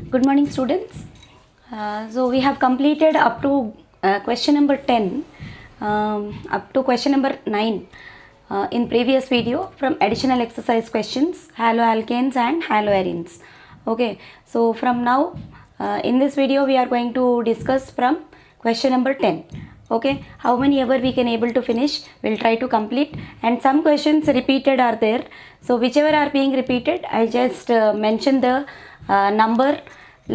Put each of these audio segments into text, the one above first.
Good morning, students. So we have completed up to question number 10, up to question number 9 in previous video from additional exercise questions, haloalkanes and haloarenes. Okay, so from now in this video we are going to discuss from question number 10. Okay, how many ever we can able to finish, we'll try to complete, and some questions repeated are there. So whichever are being repeated, I just mention the number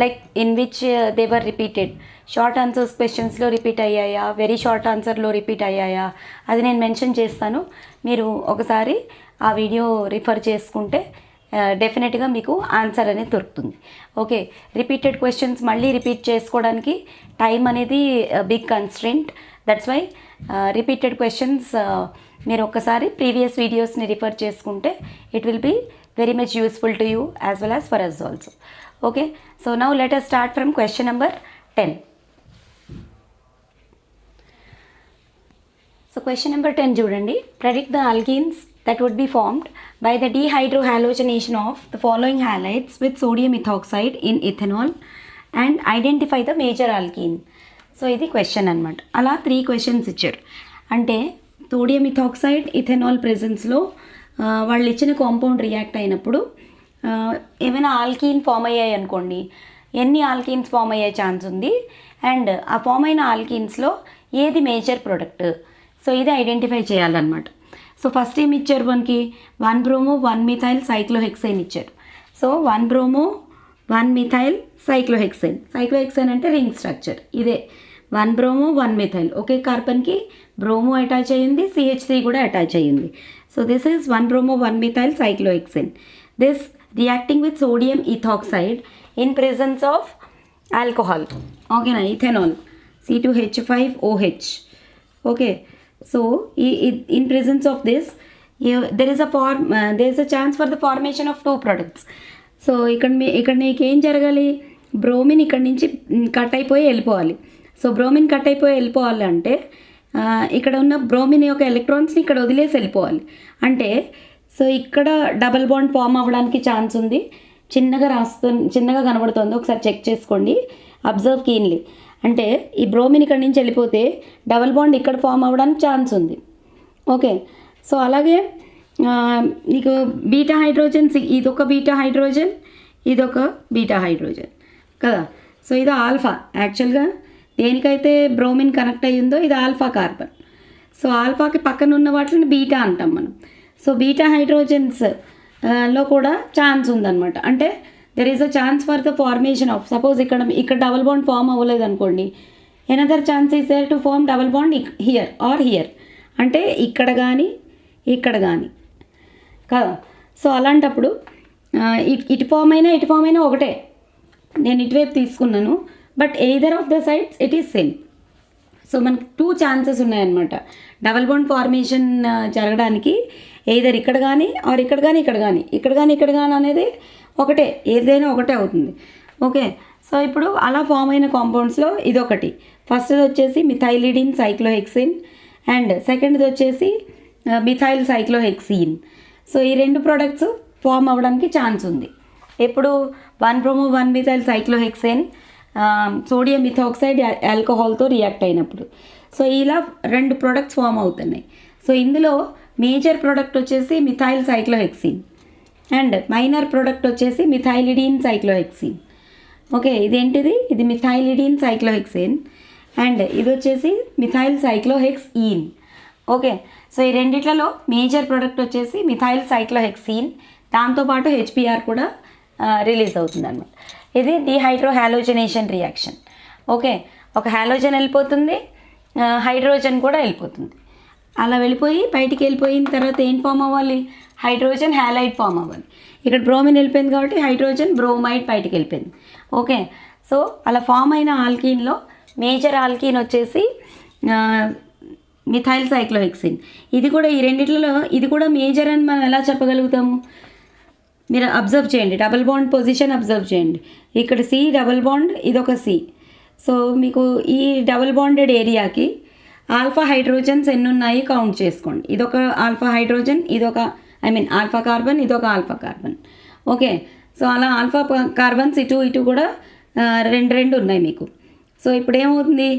like in which they were repeated. Short answers క్వశ్చన్స్లో repeat అయ్యాయా, very short ఆన్సర్లో repeat అయ్యాయా, అది నేను mention చేస్తాను. మీరు ఒకసారి ఆ వీడియో రిఫర్ చేసుకుంటే డెఫినెట్గా మీకు ఆన్సర్ అనేది దొరుకుతుంది. ఓకే, రిపీటెడ్ క్వశ్చన్స్ మళ్ళీ రిపీట్ చేసుకోవడానికి టైం అనేది big constraint. That's why repeated questions మీరు ఒక్కసారి ప్రీవియస్ వీడియోస్ని రిఫర్ చేసుకుంటే it will be very much useful to you as well as for us also. Okay, so now let us start from question number 10. So question number 10 చూడండి, predict the alkenes that would be formed by the dehydrohalogenation of the following halides with sodium ethoxide in ethanol and identify the major alkene. So ఇది question అనమాట. అలా 3 questions ఇచ్చారు. అంటే sodium ethoxide ethanol ప్రెజెన్స్లో వాళ్ళు ఇచ్చిన compound react అయినప్పుడు ఏమైనా alkyne form అయ్యాయి అనుకోండి, ఎన్ని ఆల్కీన్స్ ఫామ్ అయ్యే ఛాన్స్ ఉంది, అండ్ ఆ ఫామ్ అయిన ఆల్కీన్స్లో ఏది మేజర్ ప్రొడక్ట్, సో ఇది ఐడెంటిఫై చేయాలన్నమాట. సో ఫస్ట్ ఏమి ఇచ్చారు మనకి, 1 బ్రోమో 1 మిథైల్ సైక్లోహెక్సేన్ ఇచ్చారు. So 1 bromo 1 methyl cyclohexane, cyclohexane అంటే రింగ్ స్ట్రక్చర్, ఇదే 1 బ్రోమో 1 మిథైల్, ఒకే కార్బన్కి బ్రోమో అటాచ్ అయ్యింది, CH3 కూడా అటాచ్ అయ్యింది. So this is 1 bromo 1 methyl cyclohexane. This reacting with sodium ethoxide in presence of alcohol. Okay, na ethanol C2H5OH. Okay, so in presence of this, there is a chance for the formation of 2 products. So ఇక్కడ నీకు ఏం జరగాలి, bromine ఇక్కడ నుంచి cut అయిపోయి వెళ్ళిపోవాలి. So bromine cut అయిపోయి వెళ్ళిపోవాలంటే ఇక్కడ ఉన్న బ్రోమిన్ యొక్క ఎలక్ట్రాన్స్ని ఇక్కడ వదిలేసి వెళ్ళిపోవాలి. అంటే సో ఇక్కడ డబల్ బాండ్ ఫామ్ అవ్వడానికి ఛాన్స్ ఉంది. చిన్నగా కనబడుతుంది, ఒకసారి చెక్ చేసుకోండి, అబ్జర్వ్ కీన్లీ. అంటే ఈ బ్రోమిన్ ఇక్కడ నుంచి వెళ్ళిపోతే డబల్ బాండ్ ఇక్కడ ఫామ్ అవ్వడానికి ఛాన్స్ ఉంది. ఓకే, సో అలాగే నీకు బీటా హైడ్రోజన్, ఇదొక బీటా హైడ్రోజన్, ఇదొక బీటా హైడ్రోజన్ కదా. సో ఇది ఆల్ఫా, యాక్చువల్గా దేనికైతే బ్రోమిన్ కనెక్ట్ అయ్యిందో ఇది ఆల్ఫా కార్బన్. సో ఆల్ఫాకి పక్కన ఉన్న వాటిని బీటా అంటాం మనం. సో బీటా హైడ్రోజన్స్ లో కూడా ఛాన్స్ ఉందన్నమాట. అంటే there is a chance for the formation of, suppose ఇక్కడ డబల్ బాండ్ ఫామ్ అవ్వలేదు అనుకోండి, another chance is there to form double bond here or here, అంటే ఇక్కడ కానీ కదా. సో అలాంటప్పుడు ఇటు ఫామ్ అయినా ఒకటే, నేను ఇటువైపు తీసుకున్నాను, but either of the sides it is same. So మనకి 2 ఛాన్సెస్ ఉన్నాయన్నమాట డబల్ బాండ్ ఫార్మేషన్ జరగడానికి. ఎయిదర్ ఇక్కడ కానీ ఆర్ ఇక్కడ కానీ అనేది ఒకటే, ఏదైనా ఒకటే అవుతుంది. ఓకే, సో ఇప్పుడు అలా ఫామ్ అయిన కాంపౌండ్స్లో ఇదొకటి. ఫస్ట్ది వచ్చేసి మిథైలిడిన్ సైక్లోహెక్సిన్ అండ్ సెకండ్ది వచ్చేసి మిథైల్ సైక్లోహెక్సీన్. సో ఈ 2 ప్రోడక్ట్స్ ఫామ్ అవ్వడానికి ఛాన్స్ ఉంది. ఎప్పుడు 1 bromo 1 methyl cyclohexane sodium ethoxide ఆల్కహాల్తో రియాక్ట్ అయినప్పుడు. సో ఇలా 2 ప్రోడక్ట్స్ ఫామ్ అవుతున్నాయి. సో ఇందులో మేజర్ ప్రోడక్ట్ వచ్చేసి methyl cyclohexene and minor product వచ్చేసి మిథైలిడిన్ సైక్లోహెక్సిన్. ఓకే, ఇదేంటిది, ఇది మిథైలిడిన్ సైక్లోహెక్సిన్ అండ్ ఇది వచ్చేసి మిథైల్ సైక్లోహెక్సీన్. ఓకే, సో ఈ రెండిట్లలో మేజర్ ప్రోడక్ట్ వచ్చేసి మిథైల్ సైక్లోహెక్సీన్, దాంతోపాటు HBr కూడా రిలీజ్ అవుతుంది అనమాట. ఇది డిహైడ్రోహాలోజనేషన్ రియాక్షన్. ఓకే, ఒక హాలోజన్ వెళ్ళిపోతుంది, హైడ్రోజన్ కూడా వెళ్ళిపోతుంది. అలా బయటికి వెళ్ళిపోయిన తర్వాత ఏం ఫామ్ అవ్వాలి, హైడ్రోజన్ హ్యాలైడ్ ఫామ్ అవ్వాలి. ఇక్కడ బ్రోమిన్ వెళ్ళిపోయింది కాబట్టి హైడ్రోజన్ బ్రోమైడ్ బయటికి వెళ్ళిపోయింది. ఓకే, సో అలా ఫామ్ అయిన ఆల్కీన్లో మేజర్ ఆల్కీన్ వచ్చేసి మిథైల్ సైక్లోహెక్సిన్. ఇది కూడా ఈ రెండిట్లలో ఇది కూడా మేజర్ అని మనం ఎలా చెప్పగలుగుతాము, మీరు అబ్జర్వ్ చేయండి, డబల్ బాండ్ పొజిషన్ అబ్జర్వ్ చేయండి. ఇక్కడ C డబల్ బాండ్, ఇదొక C. సో మీకు ఈ డబల్ బాండెడ్ ఏరియాకి ఆల్ఫా హైడ్రోజన్స్ ఎన్ని ఉన్నాయి కౌంట్ చేసుకోండి. ఇదొక ఆల్ఫా హైడ్రోజన్, ఇదొక ఆల్ఫా కార్బన్, ఇదొక ఆల్ఫా కార్బన్. ఓకే, సో అలా ఆల్ఫా కార్బన్స్ ఇటు కూడా రెండు ఉన్నాయి మీకు. సో ఇప్పుడు ఏమవుతుంది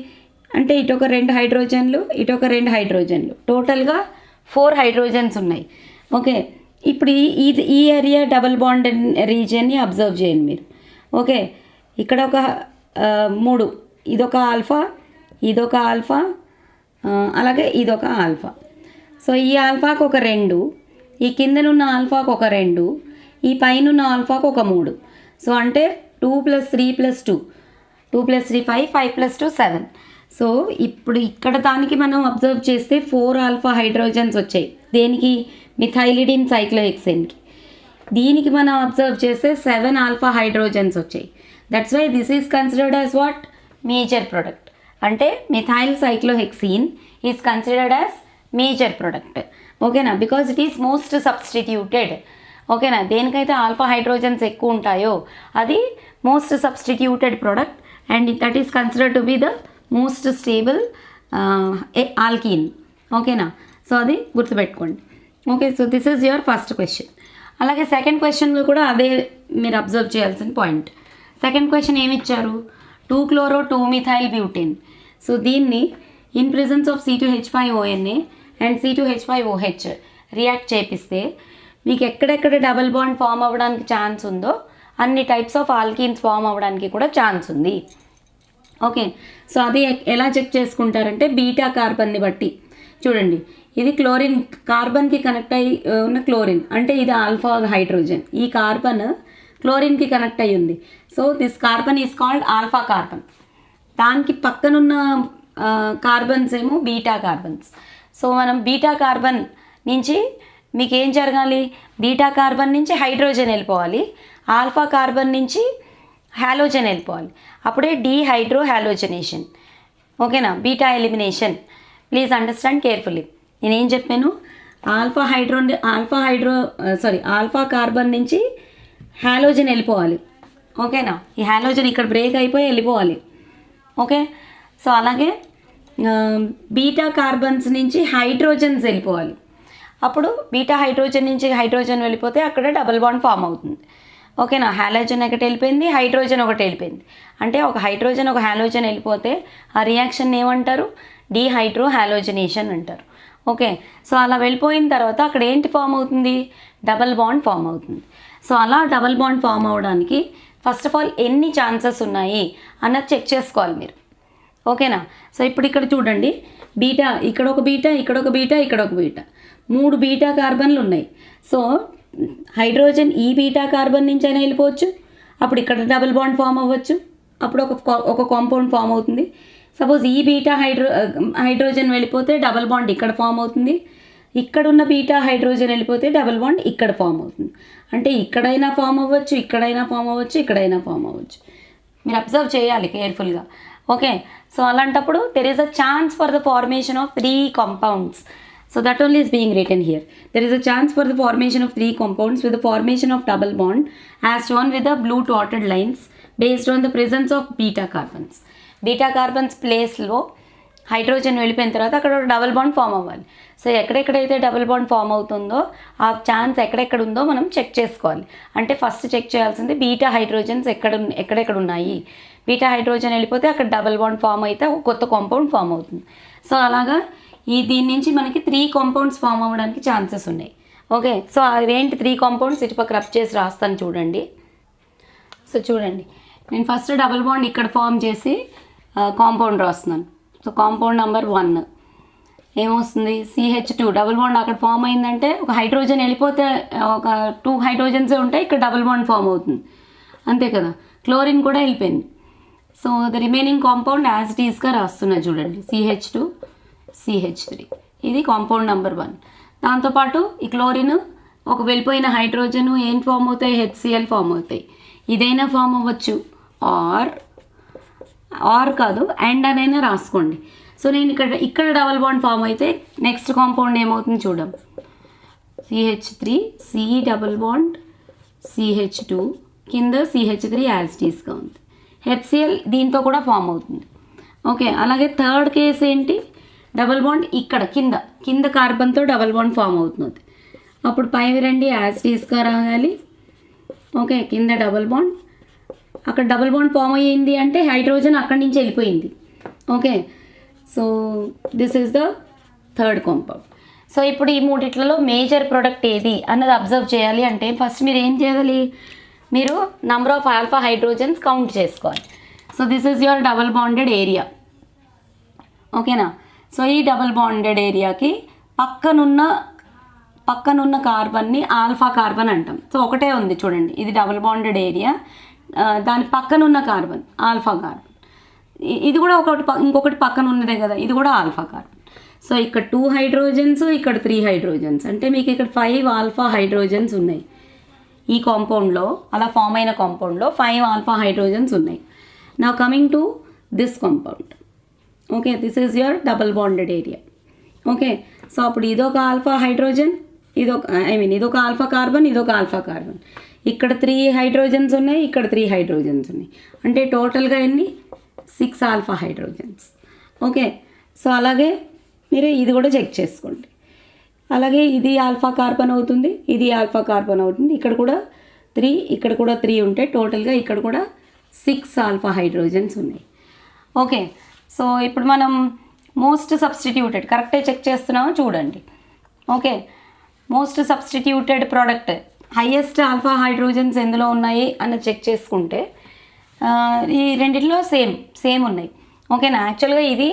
అంటే ఇటు ఒక 2 హైడ్రోజన్లు, ఇటు ఒక 2 హైడ్రోజన్లు, టోటల్గా 4 హైడ్రోజన్స్ ఉన్నాయి. ఓకే, ఇప్పుడు ఈ ఏరియా డబల్ బాండ్ రీజియన్ని అబ్జర్వ్ చేయండి మీరు. ఓకే, ఇక్కడ ఒక 3, ఇదొక ఆల్ఫా, ఇదొక ఆల్ఫా, అలాగే ఇదొక ఆల్ఫా. సో ఈ ఆల్ఫాకు ఒక 2, ఈ కిందనున్న ఆల్ఫాకు ఒక 2, ఈ పైన ఆల్ఫాకు ఒక 3. సో అంటే 2 + 3 + 2, 2 + 3 5, 5 + 2 7. సో ఇప్పుడు ఇక్కడ దానికి మనం అబ్జర్వ్ చేస్తే 4 ఆల్ఫా హైడ్రోజన్స్ వచ్చాయి. దేనికి? మిథైలిడిన్ సైక్లోహెక్సేన్కి. దీనికి మనం అబ్జర్వ్ చేస్తే 7 ఆల్ఫా హైడ్రోజన్స్ వచ్చాయి. That's why this is considered as what? Major product. అంటే methyl cyclohexene is considered as major product. ఓకేనా? Because it is most substituted. ఓకేనా? దేనికైతే ఆల్ఫా హైడ్రోజన్స్ ఎక్కువ ఉంటాయో అది most substituted product and that is considered to be the most stable alkene. ఓకేనా? So అది గుర్తుపెట్టుకోండి. Okay, so this is your first question. అలాగే సెకండ్ క్వశ్చన్లో కూడా అదే మీరు అబ్జర్వ్ చేయాల్సిన పాయింట్. సెకండ్ క్వశ్చన్ ఏమి ఇచ్చారు? 2-chloro-2-methyl-butane. సో దీన్ని in presence of C2H5ONA and C2H5OH react చేపిస్తే మీకు ఎక్కడెక్కడ డబల్ బాండ్ ఫామ్ అవ్వడానికి ఛాన్స్ ఉందో అన్ని టైప్స్ ఆఫ్ ఆల్కీన్స్ ఫామ్ అవ్వడానికి కూడా ఛాన్స్ ఉంది. ఓకే, సో అది ఎలా చెక్ చేసుకుంటారంటే బీటా కార్బన్ని బట్టి. చూడండి, ఇది క్లోరిన్, కార్బన్కి కనెక్ట్ అయ్యి ఉన్న క్లోరిన్, అంటే ఇది ఆల్ఫా హైడ్రోజన్. ఈ కార్బన్ క్లోరిన్కి కనెక్ట్ అయ్యి ఉంది. So this carbon is called alpha carbon. దానికి పక్కనున్న కార్బన్స్ ఏమో బీటా కార్బన్స్. సో మనం బీటా కార్బన్ నుంచి మీకు ఏం జరగాలి? బీటా కార్బన్ నుంచి హైడ్రోజన్ వెళ్ళిపోవాలి, ఆల్ఫా కార్బన్ నుంచి హాలోజన్ వెళ్ళిపోవాలి. అప్పుడే డీహైడ్రో హాలోజనేషన్. ఓకేనా? Beta elimination. Please understand carefully. నేనేం చెప్పాను? ఆల్ఫా కార్బన్ నుంచి హాలోజన్ వెళ్ళిపోవాలి. ఓకేనా? ఈ హాలోజన్ ఇక్కడ బ్రేక్ అయిపోయి వెళ్ళిపోవాలి. ఓకే, సో అలాగే బీటా కార్బన్స్ నుంచి హైడ్రోజన్స్ వెళ్ళిపోవాలి. అప్పుడు బీటా హైడ్రోజన్ నుంచి హైడ్రోజన్ వెళ్ళిపోతే అక్కడ డబల్ బాండ్ ఫామ్ అవుతుంది. ఓకేనా? హాలోజన్ ఒకటి వెళ్ళిపోయింది, హైడ్రోజన్ ఒకటి వెళ్ళిపోయింది. అంటే ఒక హైడ్రోజన్ ఒక హాలోజన్ వెళ్ళిపోతే ఆ రియాక్షన్ ఏమంటారు? డీహైడ్రో హాలోజనేషన్ అంటారు. ఓకే, సో అలా వెళ్ళిపోయిన తర్వాత అక్కడ ఏంటి ఫామ్ అవుతుంది? డబల్ బాండ్ ఫామ్ అవుతుంది. సో అలా డబల్ బాండ్ ఫామ్ అవ్వడానికి ఫస్ట్ ఆఫ్ ఆల్ ఎన్ని ఛాన్సెస్ ఉన్నాయి అన్నది చెక్ చేసుకోవాలి మీరు. ఓకేనా? సో ఇప్పుడు ఇక్కడ చూడండి, బీటా, ఇక్కడ ఒక బీటా, ఇక్కడ ఒక బీటా, ఇక్కడ ఒక బీటా, 3 బీటా కార్బన్లు ఉన్నాయి. సో హైడ్రోజన్ ఈ బీటా కార్బన్ నుంచి అయినా వెళ్ళిపోవచ్చు, అప్పుడు ఇక్కడ డబుల్ బాండ్ ఫామ్ అవ్వచ్చు, అప్పుడు ఒక కాంపౌండ్ ఫామ్ అవుతుంది. సపోజ్ ఈ బీటా హైడ్రోజన్ వెళ్ళిపోతే డబల్ బాండ్ ఇక్కడ ఫామ్ అవుతుంది, ఇక్కడున్న బీటా హైడ్రోజన్ వెళ్ళిపోతే డబల్ బాండ్ ఇక్కడ ఫామ్ అవుతుంది. అంటే ఇక్కడైనా ఫామ్ అవ్వచ్చు, ఇక్కడైనా ఫామ్ అవ్వచ్చు, ఇక్కడైనా ఫామ్ అవ్వచ్చు. మీరు అబ్జర్వ్ చేయాలి కేర్ఫుల్గా. ఓకే, సో అలాంటప్పుడు there is a chance for the formation of 3 compounds. So that only is being written here. There is a chance for the formation of 3 compounds with the formation of double bond as shown with the blue dotted lines based on the presence of beta carbons. Beta carbons place లో hydrogen వెళ్ళిపోయిన తర్వాత అక్కడ double bond form అవ్వాలి. So ఎక్కడెక్కడైతే double bond form అవుతుందో ఆ chance ఎక్కడెక్కడ ఉందో మనం చెక్ చేసుకోవాలి. అంటే ఫస్ట్ చెక్ చేయాల్సింది బీటా హైడ్రోజన్స్ ఎక్కడెక్కడ ఉన్నాయి. బీటా హైడ్రోజన్ వెళ్ళిపోతే అక్కడ డబుల్ బాండ్ ఫామ్ అయితే ఒక కొత్త కాంపౌండ్ ఫామ్ అవుతుంది. సో అలాగా దీని నుంచి మనకి 3 compounds ఫామ్ అవ్వడానికి ఛాన్సెస్ ఉన్నాయి. ఓకే, సో అవేంటి 3 compounds ఇటుపక్క రబ్ చేసి రాస్తాను చూడండి. సో చూడండి, నేను ఫస్ట్ డబుల్ బాండ్ ఇక్కడ ఫామ్ చేసి కాంపౌండ్ రాస్తున్నాను. సో కాంపౌండ్ నెంబర్ 1 ఏమొస్తుంది? CH2 డబుల్ బాండ్ అక్కడ ఫామ్ అయిందంటే ఒక హైడ్రోజన్ వెళ్ళిపోతే ఒక 2 హైడ్రోజన్సే ఉంటాయి, ఇక్కడ డబుల్ బాండ్ ఫామ్ అవుతుంది, అంతే కదా. క్లోరిన్ కూడా వెళ్ళిపోయింది. So the remaining compound as it ఈస్గా రాస్తున్నా చూడండి, CH2 CH3. ఇది కాంపౌండ్ నెంబర్ 1. దాంతోపాటు ఈ క్లోరిన్ ఒక వెళ్ళిపోయిన హైడ్రోజన్ ఏం ఫామ్ అవుతాయి? HCl ఫామ్ అవుతాయి. ఇదైనా ఫామ్ అవ్వచ్చు, ఆర్ కాదు అండ్ అనైనా రాసుకోండి. సో నేను ఇక్కడ డబల్ బాండ్ ఫామ్ అయితే నెక్స్ట్ కాంపౌండ్ ఏమవుతుంది చూద్దాం. CH3 C double bond CH2 కింద CH3 యాజ్ ఇట్ ఈస్గా ఉంది. HCl దీంతో కూడా ఫామ్ అవుతుంది. ఓకే, అలాగే థర్డ్ కేస్ ఏంటి? డబల్ బాండ్ ఇక్కడ కింద కార్బన్తో డబల్ బాండ్ ఫామ్ అవుతుంది. అప్పుడు పైవి రండి యాజ్ ఇట్ ఈస్గా రాగాలి. ఓకే, కింద డబల్ బాండ్, అక్కడ డబల్ బాండ్ ఫామ్ అయ్యింది అంటే హైడ్రోజన్ అక్కడి నుంచి వెళ్ళిపోయింది. Okay, so this is the third compound. So ఇప్పుడు ఈ మూడిట్లలో మేజర్ ప్రోడక్ట్ ఏది అన్నది అబ్జర్వ్ చేయాలి అంటే ఫస్ట్ మీరు ఏం చేయాలి, మీరు number of alpha hydrogens count చేసుకోవాలి. So this is your double bonded area. ఓకేనా, సో ఈ డబల్ బాండెడ్ ఏరియాకి పక్కనున్న కార్బన్ని ఆల్ఫా కార్బన్ అంటాం. సో ఒకటే ఉంది చూడండి, ఇది డబల్ బాండెడ్ ఏరియా, దాని పక్కనున్న కార్బన్ ఆల్ఫా కార్బన్, ఇది కూడా ఇంకొకటి పక్కన ఉన్నదే కదా, ఇది కూడా ఆల్ఫా కార్బన్. సో ఇక్కడ 2 హైడ్రోజన్స్, ఇక్కడ 3 హైడ్రోజన్స్, అంటే మీకు ఇక్కడ 5 ఆల్ఫా హైడ్రోజన్స్ ఉన్నాయి. ఈ కాంపౌండ్లో అలా ఫామ్ అయిన కాంపౌండ్లో 5 ఆల్ఫా హైడ్రోజన్స్ ఉన్నాయి. Now coming to this compound. Okay, this is your double bonded area. Okay, so అప్పుడు ఇదొక ఆల్ఫా హైడ్రోజన్, ఇదొక ఆల్ఫా కార్బన్, ఇదొక ఆల్ఫా కార్బన్. ఇక్కడ 3 హైడ్రోజన్స్ ఉన్నాయి, ఇక్కడ 3 హైడ్రోజన్స్ ఉన్నాయి, అంటే టోటల్గా ఎన్ని 6 ఆల్ఫా హైడ్రోజన్స్. ఓకే, సో అలాగే మీరు ఇది కూడా చెక్ చేసుకోండి. అలాగే ఇది ఆల్ఫా కార్బన్ అవుతుంది, ఇది ఆల్ఫా కార్బన్ అవుతుంది, ఇక్కడ కూడా 3, ఇక్కడ కూడా 3 ఉంటే టోటల్గా ఇక్కడ కూడా 6 ఆల్ఫా హైడ్రోజన్స్ ఉన్నాయి. ఓకే, సో ఇప్పుడు మనం మోస్ట్ సబ్స్టిట్యూటెడ్ కరెక్టే చెక్ చేస్తున్నామో చూడండి. Okay, most substituted product highest alpha hydrogens ఎందులో ఉన్నాయి అని చెక్ చేసుకుంటే ఈ రెండిట్లో సేమ్ ఉన్నాయి. ఓకేనా, యాక్చువల్గా ఇది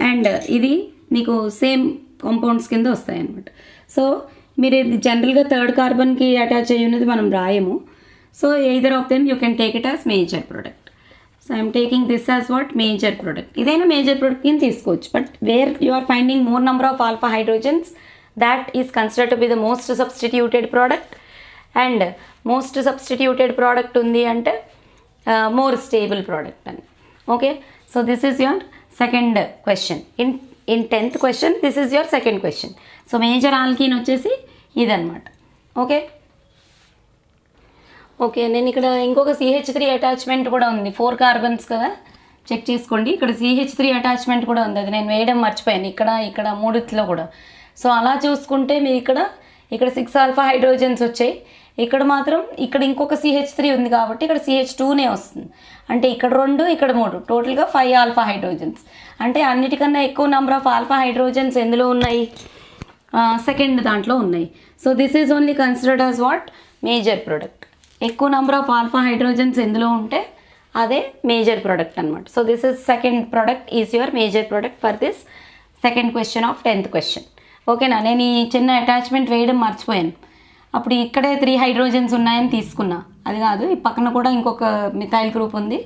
అండ్ ఇది మీకు సేమ్ కాంపౌండ్స్ కింద వస్తాయి అన్నమాట. సో మీరు ఇది జనరల్గా థర్డ్ కార్బన్కి అటాచ్ అయ్యి ఉన్నది మనం రాయము. So either of them you can take it as major product. So I'm taking this as what major product. ఇదైనా మేజర్ ప్రోడక్ట్ కింద తీసుకోవచ్చు, but where you are finding more number of alpha hydrogens, that is considered to be the most substituted product, and most substituted product undi ante more stable product ani. Okay, so this is your second question. In 10th question this is your second question. So major alkene వచ్చేసి ఇదన్నమాట. Okay okay, నేను ఇక్కడ ఇంకొక CH3 attachment కూడా ఉంది, 4 carbons కదా, check చేసుకోండి. ఇక్కడ CH3 అటాచ్మెంట్ కూడా ఉంది, అది నేను వేయడం మర్చిపోయాను ఇక్కడ మూడిట్లో కూడా. సో అలా చూసుకుంటే మీరు ఇక్కడ 6 ఆల్ఫా హైడ్రోజన్స్ వచ్చాయి, ఇక్కడ మాత్రం ఇక్కడ ఇంకొక CH3 ఉంది కాబట్టి ఇక్కడ CH2నే వస్తుంది, అంటే ఇక్కడ 2 ఇక్కడ 3 టోటల్గా 5 ఆల్ఫా హైడ్రోజన్స్. అంటే అన్నిటికన్నా ఎక్కువ నెంబర్ ఆఫ్ ఆల్ఫా హైడ్రోజన్స్ ఎందులో ఉన్నాయి, సెకండ్ దాంట్లో ఉన్నాయి. So this is only considered as what major product. ఎక్కువ నెంబర్ ఆఫ్ ఆల్ఫా హైడ్రోజన్స్ ఎందులో ఉంటే అదే మేజర్ ప్రోడక్ట్ అనమాట. So this is second product is your major product for this second question of 10th question. ఓకేనా, నేను ఈ చిన్న attachment వేయడం మర్చిపోయాను. అప్పుడు ఇక్కడే 3 హైడ్రోజన్స్ ఉన్నాయని తీసుకున్నా, అది కాదు, ఈ పక్కన కూడా ఇంకొక మిథైల్ గ్రూప్ ఉంది.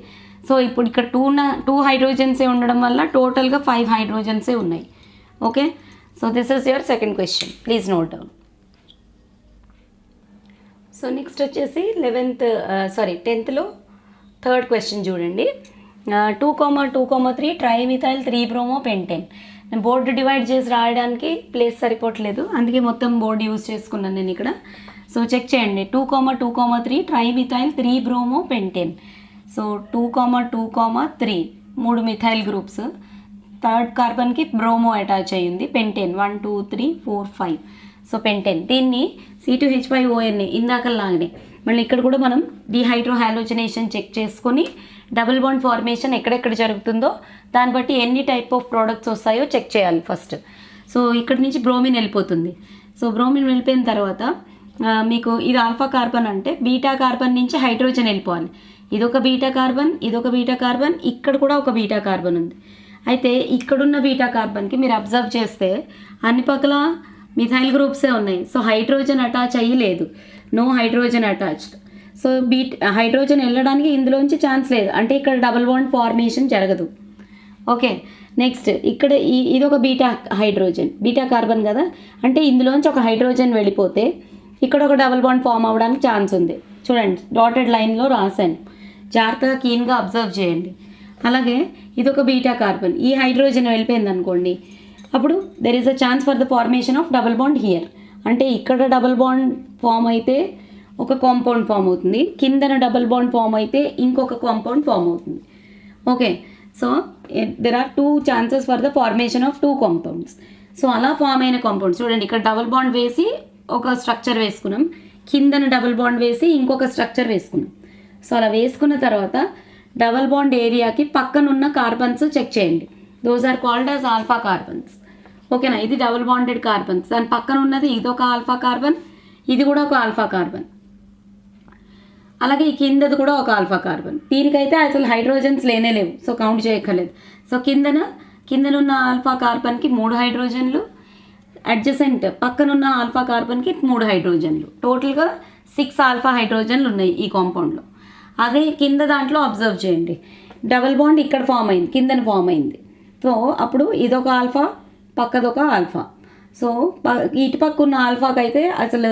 సో ఇప్పుడు ఇక్కడ 2 హైడ్రోజన్సే ఉండడం వల్ల టోటల్గా 5 హైడ్రోజన్సే ఉన్నాయి. Okay, so this is your second question, please note down. So next వచ్చేసి 10th థర్డ్ క్వశ్చన్ చూడండి. 2,2,3 ట్రైమిథైల్ 3-బ్రోమో పెంటేన్. నేను బోర్డు డివైడ్ చేసి రాయడానికి ప్లేస్ సరిపోవట్లేదు, అందుకే మొత్తం బోర్డు యూజ్ చేసుకున్నాను నేను ఇక్కడ. సో చెక్ చేయండి, 2,2,3 trimethyl three bromo pentane. So 2,2,3 3 methyl groups, third కార్బన్కి బ్రోమో అటాచ్ అయ్యింది, పెంటేన్ 1 2 3 4 5. సో పెంటేన్, దీన్ని C2H5ON ఇందాకలాగానే మళ్ళీ ఇక్కడ కూడా మనం డిహైడ్రో హాలోజనేషన్ చెక్ చేసుకొని డబుల్ బాండ్ ఫార్మేషన్ ఎక్కడెక్కడ జరుగుతుందో దాన్ని బట్టి ఎన్ని టైప్ ఆఫ్ ప్రోడక్ట్స్ వస్తాయో చెక్ చేయాలి ఫస్ట్. సో ఇక్కడ నుంచి బ్రోమిన్ వెళ్ళిపోతుంది. సో బ్రోమిన్ వెళ్ళిపోయిన తర్వాత మీకు ఇది ఆల్ఫా కార్బన్ అంటే బీటా కార్బన్ నుంచి హైడ్రోజన్ వెళ్ళిపోవాలి. ఇదొక బీటా కార్బన్, ఇదొక బీటా కార్బన్, ఇక్కడ కూడా ఒక బీటా కార్బన్ ఉంది. అయితే ఇక్కడున్న బీటా కార్బన్కి మీరు అబ్జర్వ్ చేస్తే అన్ని పక్కల మిథైల్ గ్రూప్సే ఉన్నాయి. సో హైడ్రోజన్ అటాచ్ అయ్యి లేదు, no hydrogen attached. So hydrogen వెళ్ళడానికి ఇందులోంచి ఛాన్స్ లేదు, అంటే ఇక్కడ డబుల్ బాండ్ ఫార్మేషన్ జరగదు. ఓకే, నెక్స్ట్ ఇక్కడ ఇదొక బీటా కార్బన్ కదా, అంటే ఇందులోంచి ఒక హైడ్రోజన్ వెళ్ళిపోతే ఇక్కడ ఒక డబుల్ బాండ్ ఫామ్ అవ్వడానికి ఛాన్స్ ఉంది. చూడండి డాటెడ్ లైన్లో రాశాను, జాగ్రత్తగా క్లీన్గా అబ్జర్వ్ చేయండి. అలాగే ఇదొక బీటా కార్బన్, ఈ హైడ్రోజన్ వెళ్ళిపోయింది అనుకోండి, అప్పుడు there is a chance for the formation of double bond here. అంటే ఇక్కడ డబుల్ బాండ్ ఫామ్ అయితే ఒక కాంపౌండ్ ఫామ్ అవుతుంది, కిందన డబుల్ బాండ్ ఫామ్ అయితే ఇంకొక కాంపౌండ్ ఫామ్ అవుతుంది. Okay, so there are 2 chances for the formation of 2 compounds. So అలా ఫామ్ అయిన కాంపౌండ్స్ చూడండి, ఇక్కడ డబుల్ బాండ్ వేసి ఒక స్ట్రక్చర్ వేసుకున్నాం, కిందన డబుల్ బాండ్ వేసి ఇంకొక స్ట్రక్చర్ వేసుకున్నాం. సో అలా వేసుకున్న తర్వాత డబల్ బాండ్ ఏరియాకి పక్కనున్న కార్బన్స్ చెక్ చేయండి. Those are called as alpha carbons. ఓకేనా, ఇది డబుల్ బాండెడ్ కార్బన్స్. దాని పక్కన ఉన్నది ఇదొక ఆల్ఫా కార్బన్, ఇది కూడా ఒక ఆల్ఫా కార్బన్, అలాగే ఈ కిందది కూడా ఒక ఆల్ఫా కార్బన్. దీనికైతే అసలు హైడ్రోజన్స్ లేనే లేవు, సో కౌంట్ చేయక్కర్లేదు. సో కిందనున్న ఆల్ఫా కార్బన్కి 3 హైడ్రోజన్లు, అడ్జసెంట్ పక్కనున్న ఆల్ఫా కార్బన్కి 3 హైడ్రోజన్లు, టోటల్గా 6 ఆల్ఫా హైడ్రోజన్లు ఉన్నాయి ఈ కాంపౌండ్లో. అదే కింద దాంట్లో అబ్జర్వ్ చేయండి, డబల్ బాండ్ ఇక్కడ ఫామ్ అయింది, కిందన ఫామ్ అయింది. సో అప్పుడు ఇదొక ఆల్ఫా, పక్కదొక ఆల్ఫా. సో ఇటుపక్క ఉన్న ఆల్ఫాకి అయితే అసలు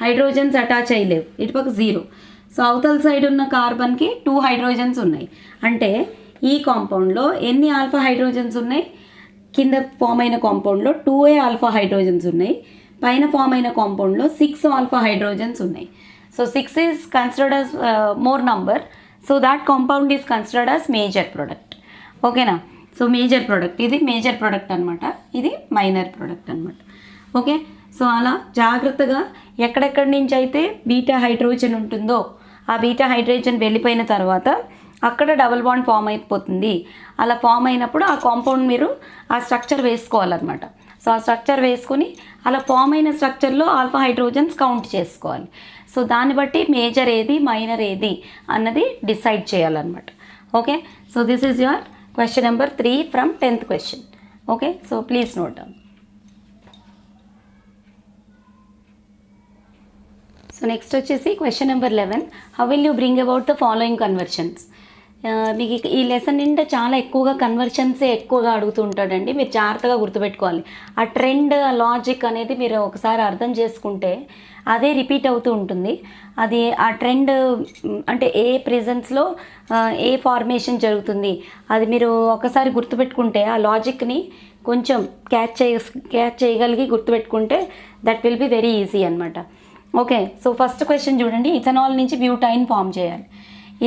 హైడ్రోజన్స్ అటాచ్ అయ్యలేవు, ఇటుపక్క 0. సో అవతల సైడ్ ఉన్న కార్బన్కి 2 హైడ్రోజన్స్ ఉన్నాయి. అంటే ఈ కాంపౌండ్లో ఎన్ని ఆల్ఫా హైడ్రోజన్స్ ఉన్నాయి? కింద ఫామ్ అయిన కాంపౌండ్లో 2 ఆల్ఫా హైడ్రోజన్స్ ఉన్నాయి, పైన ఫామ్ అయిన కాంపౌండ్లో 6 ఆల్ఫా హైడ్రోజన్స్ ఉన్నాయి. So 6 is considered as more number, so that compound is considered as major product. ఓకేనా, సో మేజర్ ప్రోడక్ట్, ఇది మేజర్ ప్రోడక్ట్ అనమాట, ఇది మైనర్ ప్రోడక్ట్ అనమాట. ఓకే, సో అలా జాగ్రత్తగా ఎక్కడెక్కడి నుంచి అయితే బీటా హైడ్రోజన్ ఉంటుందో ఆ బీటా హైడ్రోజన్ వెళ్ళిపోయిన తర్వాత అక్కడ డబుల్ బాండ్ ఫామ్ అయిపోతుంది. అలా ఫామ్ అయినప్పుడు ఆ కాంపౌండ్ మీరు ఆ స్ట్రక్చర్ వేసుకోవాలన్నమాట. సో ఆ స్ట్రక్చర్ వేసుకుని అలా ఫామ్ అయిన స్ట్రక్చర్లో ఆల్ఫా హైడ్రోజన్స్ కౌంట్ చేసుకోవాలి. సో దాన్ని బట్టి మేజర్ ఏది మైనర్ ఏది అన్నది డిసైడ్ చేయాలన్నమాట. Okay, so this is your question number 3 from 10th question. Okay, so please note down. So next వచ్చేసి question number 11, how will you bring about the following conversions? మీకు ఈ lesson నిండా చాలా ఎక్కువగా కన్వర్షన్సే ఎక్కువగా అడుగుతూ ఉంటాడండి. మీరు జాగ్రత్తగా గుర్తుపెట్టుకోవాలి. ఆ ట్రెండ్, లాజిక్ అనేది మీరు ఒకసారి అర్థం చేసుకుంటే అదే రిపీట్ అవుతూ ఉంటుంది. అది ఆ ట్రెండ్ అంటే ఏ ప్రెజెన్స్లో ఏ ఫార్మేషన్ జరుగుతుంది అది మీరు ఒకసారి గుర్తుపెట్టుకుంటే, ఆ లాజిక్ని కొంచెం క్యాచ్ చేయగలిగి గుర్తుపెట్టుకుంటే that will be very easy అనమాట. ఓకే, సో ఫస్ట్ క్వశ్చన్ చూడండి, ఇథనాల్ నుంచి బ్యూటైన్ ఫామ్ చేయాలి.